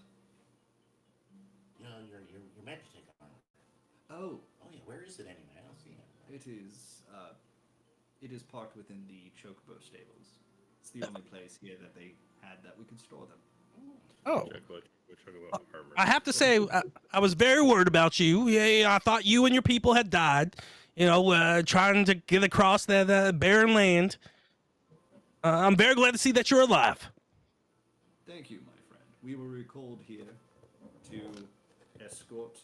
You know, your Magitech armor. Oh, Oh yeah, where is it anyway? I don't see it. it is parked within the Chocobo stables. It's the only place here that they had that we could store them. Oh. We're talking about armor. I have to say, I was very worried about you. Yeah, I thought you and your people had died, trying to get across that barren land. I'm very glad to see that you're alive. Thank you, my friend. We were recalled here to escort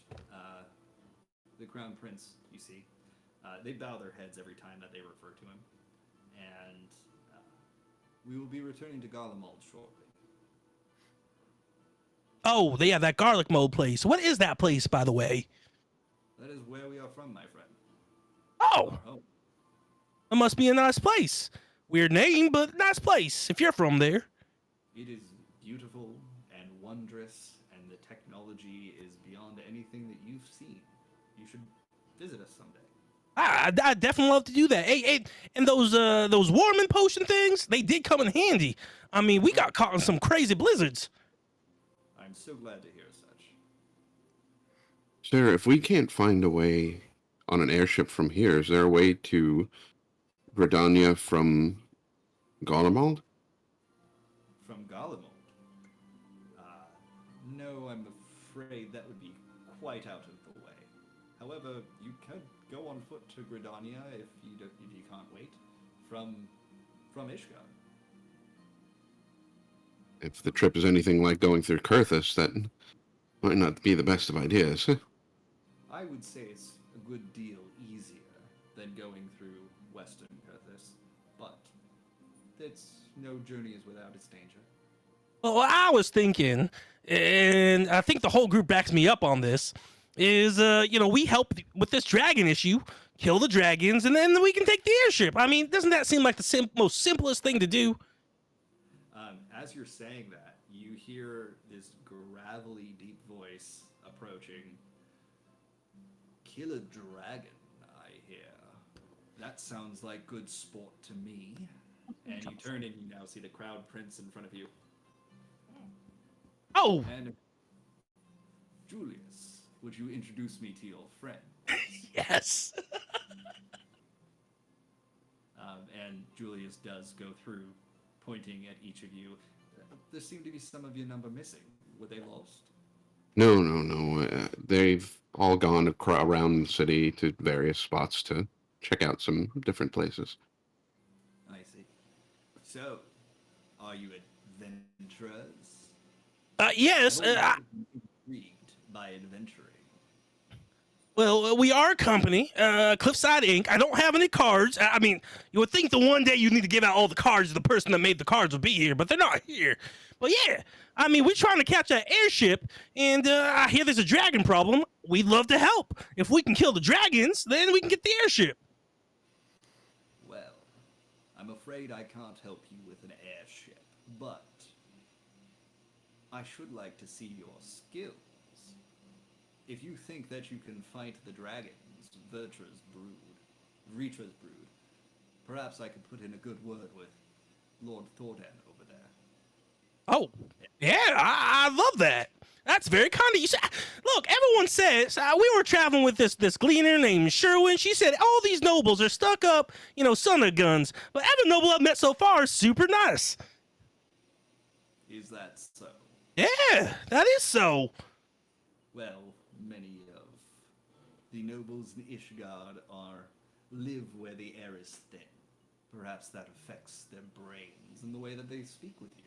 the Crown Prince, you see. They bow their heads every time that they refer to him. And we will be returning to Garlemald shortly. Oh, yeah, that garlic mold place. What is that place, by the way? That is where we are from, my friend. Oh, Oh, it must be a nice place. Weird name, but nice place if you're from there. it is beautiful and wondrous, and the technology is beyond anything that you've seen. You should visit us someday. I'd definitely love to do that. Hey, and those warming potion things, they did come in handy. I mean, we got caught in some crazy blizzards. I'm so glad to hear such. Sir, if we can't find a way on an airship from here, is there a way to Gridania from Garlemald? From Garlemald? No, I'm afraid that would be quite out of the way. However, you could go on foot to Gridania if you can't wait. From Ishgard. If the trip is anything like going through Kurthus, that might not be the best of ideas. I would say it's a good deal easier than going through Western Kurthus, but no journey is without its danger. Well, what I was thinking, and I think the whole group backs me up on this, is, we help with this dragon issue, kill the dragons, and then we can take the airship. I mean, doesn't that seem like the most simplest thing to do? As you're saying that, you hear this gravelly, deep voice approaching. Kill a dragon, I hear. That sounds like good sport to me. And you turn and you now see the Crown Prince in front of you. Oh, And Julius, would you introduce me to your friend? yes. And Julius does go through, pointing at each of you. There seem to be some of your number missing. Were they lost? No. They've all gone around the city to various spots to check out some different places. I see. So, are you adventurers? Yes. Intrigued by adventuring. Well, we are a company, Cliffhangers Inc. I don't have any cards. I mean, you would think the one day you need to give out all the cards to the person that made the cards would be here, but they're not here. But yeah, I mean, we're trying to catch an airship, and I hear there's a dragon problem. We'd love to help. If we can kill the dragons, then we can get the airship. Well, I'm afraid I can't help you with an airship, but I should like to see your skills. If you think that you can fight the dragons, Retra's brood, perhaps I could put in a good word with Lord Thordan over there. Oh, yeah, I love that. That's very kind of you. Look, everyone says we were traveling with this gleaner named Sherwin. She said all these nobles are stuck up, son of guns. But every noble I've met so far is super nice. Is that so? Yeah, that is so. Well, many of the nobles in Ishgard live where the air is thin. Perhaps that affects their brains and the way that they speak with you.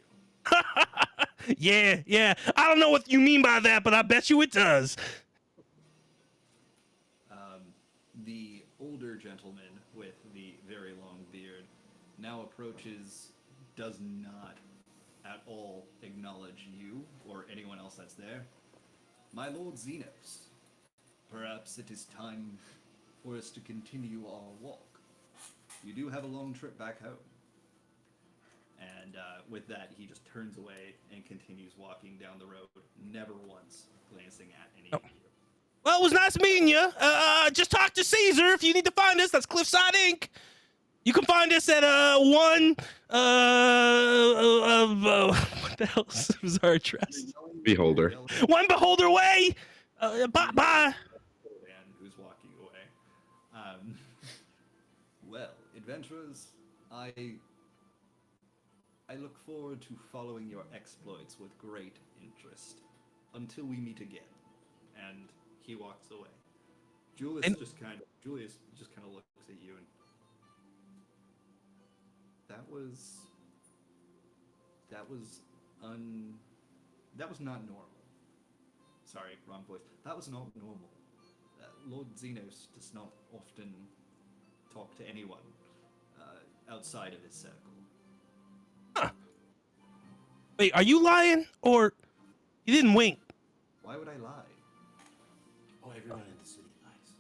Yeah. I don't know what you mean by that, but I bet you it does. The older gentleman with the very long beard now approaches, does not at all acknowledge you or anyone else that's there. My Lord Xenos, perhaps it is time for us to continue our walk. You do have a long trip back home. And with that, he just turns away and continues walking down the road, never once glancing at any of you. Well, it was nice meeting you. Just talk to Caesar if you need to find us. That's Cliffside Inc. You can find us at what the hell was our address? Beholder. One Beholder Way. Bye. And who's walking away? Well, adventurers, I look forward to following your exploits with great interest until we meet again. And he walks away. Julius just kind of looks at you and that was not normal. Sorry, wrong voice. That was not normal. Lord Xenos does not often talk to anyone outside of his circle. Huh. Wait, are you lying or you didn't wink? Why would I lie? Oh, everyone in the city lies.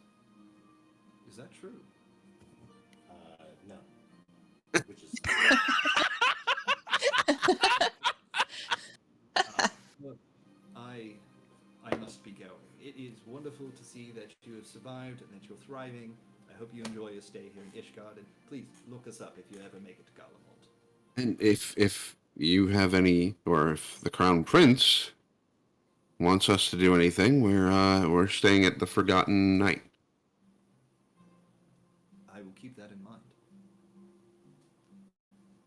Is that true? No. Which is... Look, I must be going. It is wonderful to see that you have survived and that you're thriving. I hope you enjoy your stay here in Ishgard, and please look us up if you ever make it to Galamont. And if you have any, or if the Crown Prince wants us to do anything, we're staying at the Forgotten Knight. I will keep that in mind.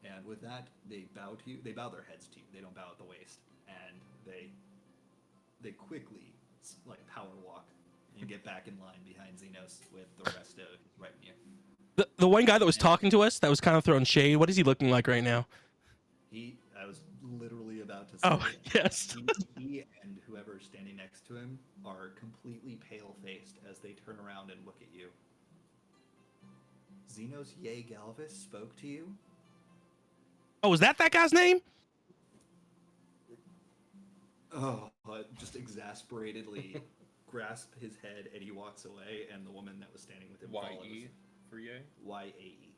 And with that, they bow to you. They bow their heads to you. They don't bow at the waist, and they quickly power walk and get back in line behind Xenos with the rest of his retinue. The one guy that was talking to us, that was kind of throwing shade. What is he looking like right now? I was literally about to say. Oh, yes. He and whoever's standing next to him are completely pale-faced as they turn around and look at you. Xenos Ye Galvis spoke to you? Oh, was that guy's name? Oh, just exasperately grasp his head and he walks away, and the woman that was standing with him follows. Y-E for yay? Y-A-E.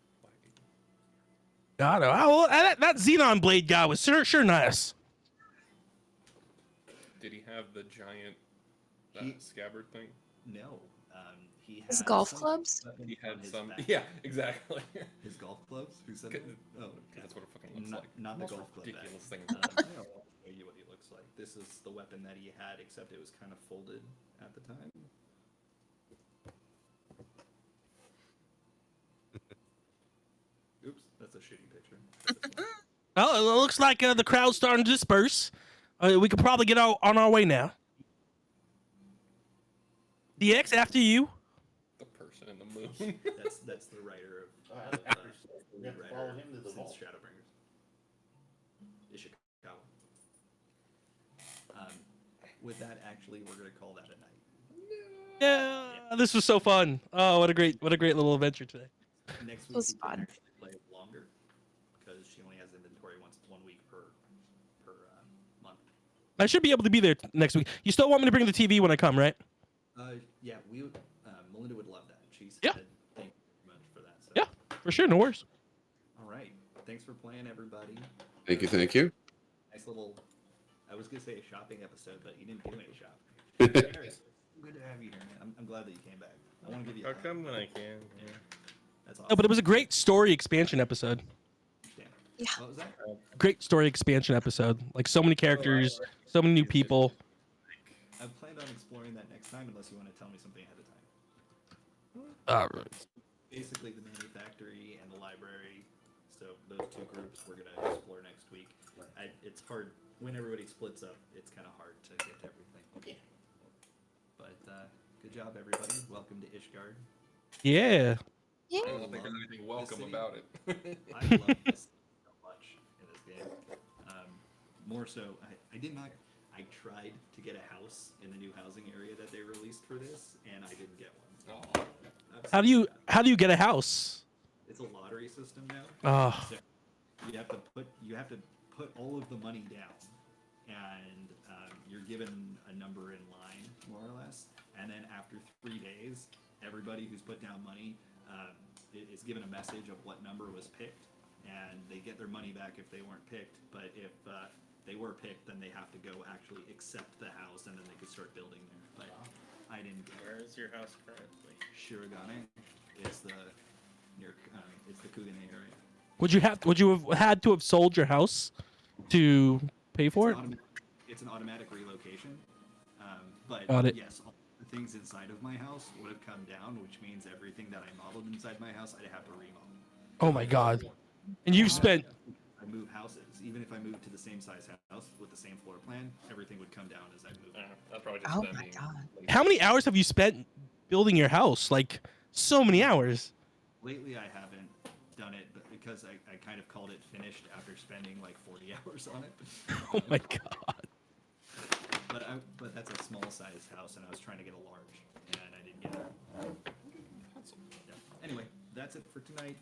God, oh, that Xenon Blade guy was sure nice. Did he have the giant scabbard thing? No. He His had golf some clubs? weapon He on had his some. back. Yeah, exactly. His golf clubs? Who said that? Oh, That's what it fucking looks not, like. not the Most golf club ridiculous bag. thing. I'll show you what he looks like. This is the weapon that he had, except it was kind of folded at the time. Oops, that's a shitty picture. Well, it looks like the crowd's starting to disperse. We could probably get on our way now. DX, after you. The person in the moon. That's the writer of we have to follow him to the since vault. Shadowbringers. Ishikawa. With that, actually, we're gonna call that a night. Yeah, this was so fun. Oh, what a great little adventure today. Next week was we can fun. actually play it longer because she only has inventory 1 week per month. I should be able to be there next week. You still want me to bring the TV when I come, right? Yeah, Melinda would love that. She said Yeah. thank you very much for that. So. Yeah, for sure. No worries. All right. Thanks for playing, everybody. Thank you. Nice little I was gonna say a shopping episode, but you didn't do any shopping. Harris, good to have you here, man. I'm glad that you came back. I want to give you. I'll come when I can. Yeah. That's awesome. No, but it was a great story expansion episode. Damn. Yeah. What was that? Great story expansion episode. Like so many characters, so many new people. I've planned on exploring that next time, unless you want to tell me something ahead of time. Basically, the manufactory and the library. So those two groups we're gonna explore next week. It's hard when everybody splits up. It's kind of hard to get to everything. Okay. But good job, everybody. Welcome to Ishgard. Yeah. Yeah. I don't think there's anything welcome city. about it. I love this so much in this game. More so, I did not. I tried to get a house in the new housing area that they released for this, and I didn't get one. Oh. I'm How do you get a house? It's a lottery system now. Oh. So you have to put all of the money down, and you're given a number in line, more or less. And then after 3 days, everybody who's put down money is given a message of what number was picked, and they get their money back if they weren't picked. But if they were picked, then they have to go actually accept the house, and then they could start building there. But I didn't get Where is your house currently? Shirogane. It's the near. It's the Kugane area. Would you have had to have sold your house to pay for it? It's an automatic relocation. But Got it. yes, all the things inside of my house would have come down, which means everything that I modeled inside my house, I'd have to remodel. Oh my god. And you've spent I move houses. Even if I moved to the same size house with the same floor plan, everything would come down as I moved. That's probably just Oh them my being God. lazy. how many hours have you spent building your house? Like so many hours. Lately, I haven't done it, but because I kind of called it finished after spending like 40 hours on it. Oh my god. But that's a small sized house, and I was trying to get a large, and I didn't get it. Yeah. Anyway, that's it for tonight.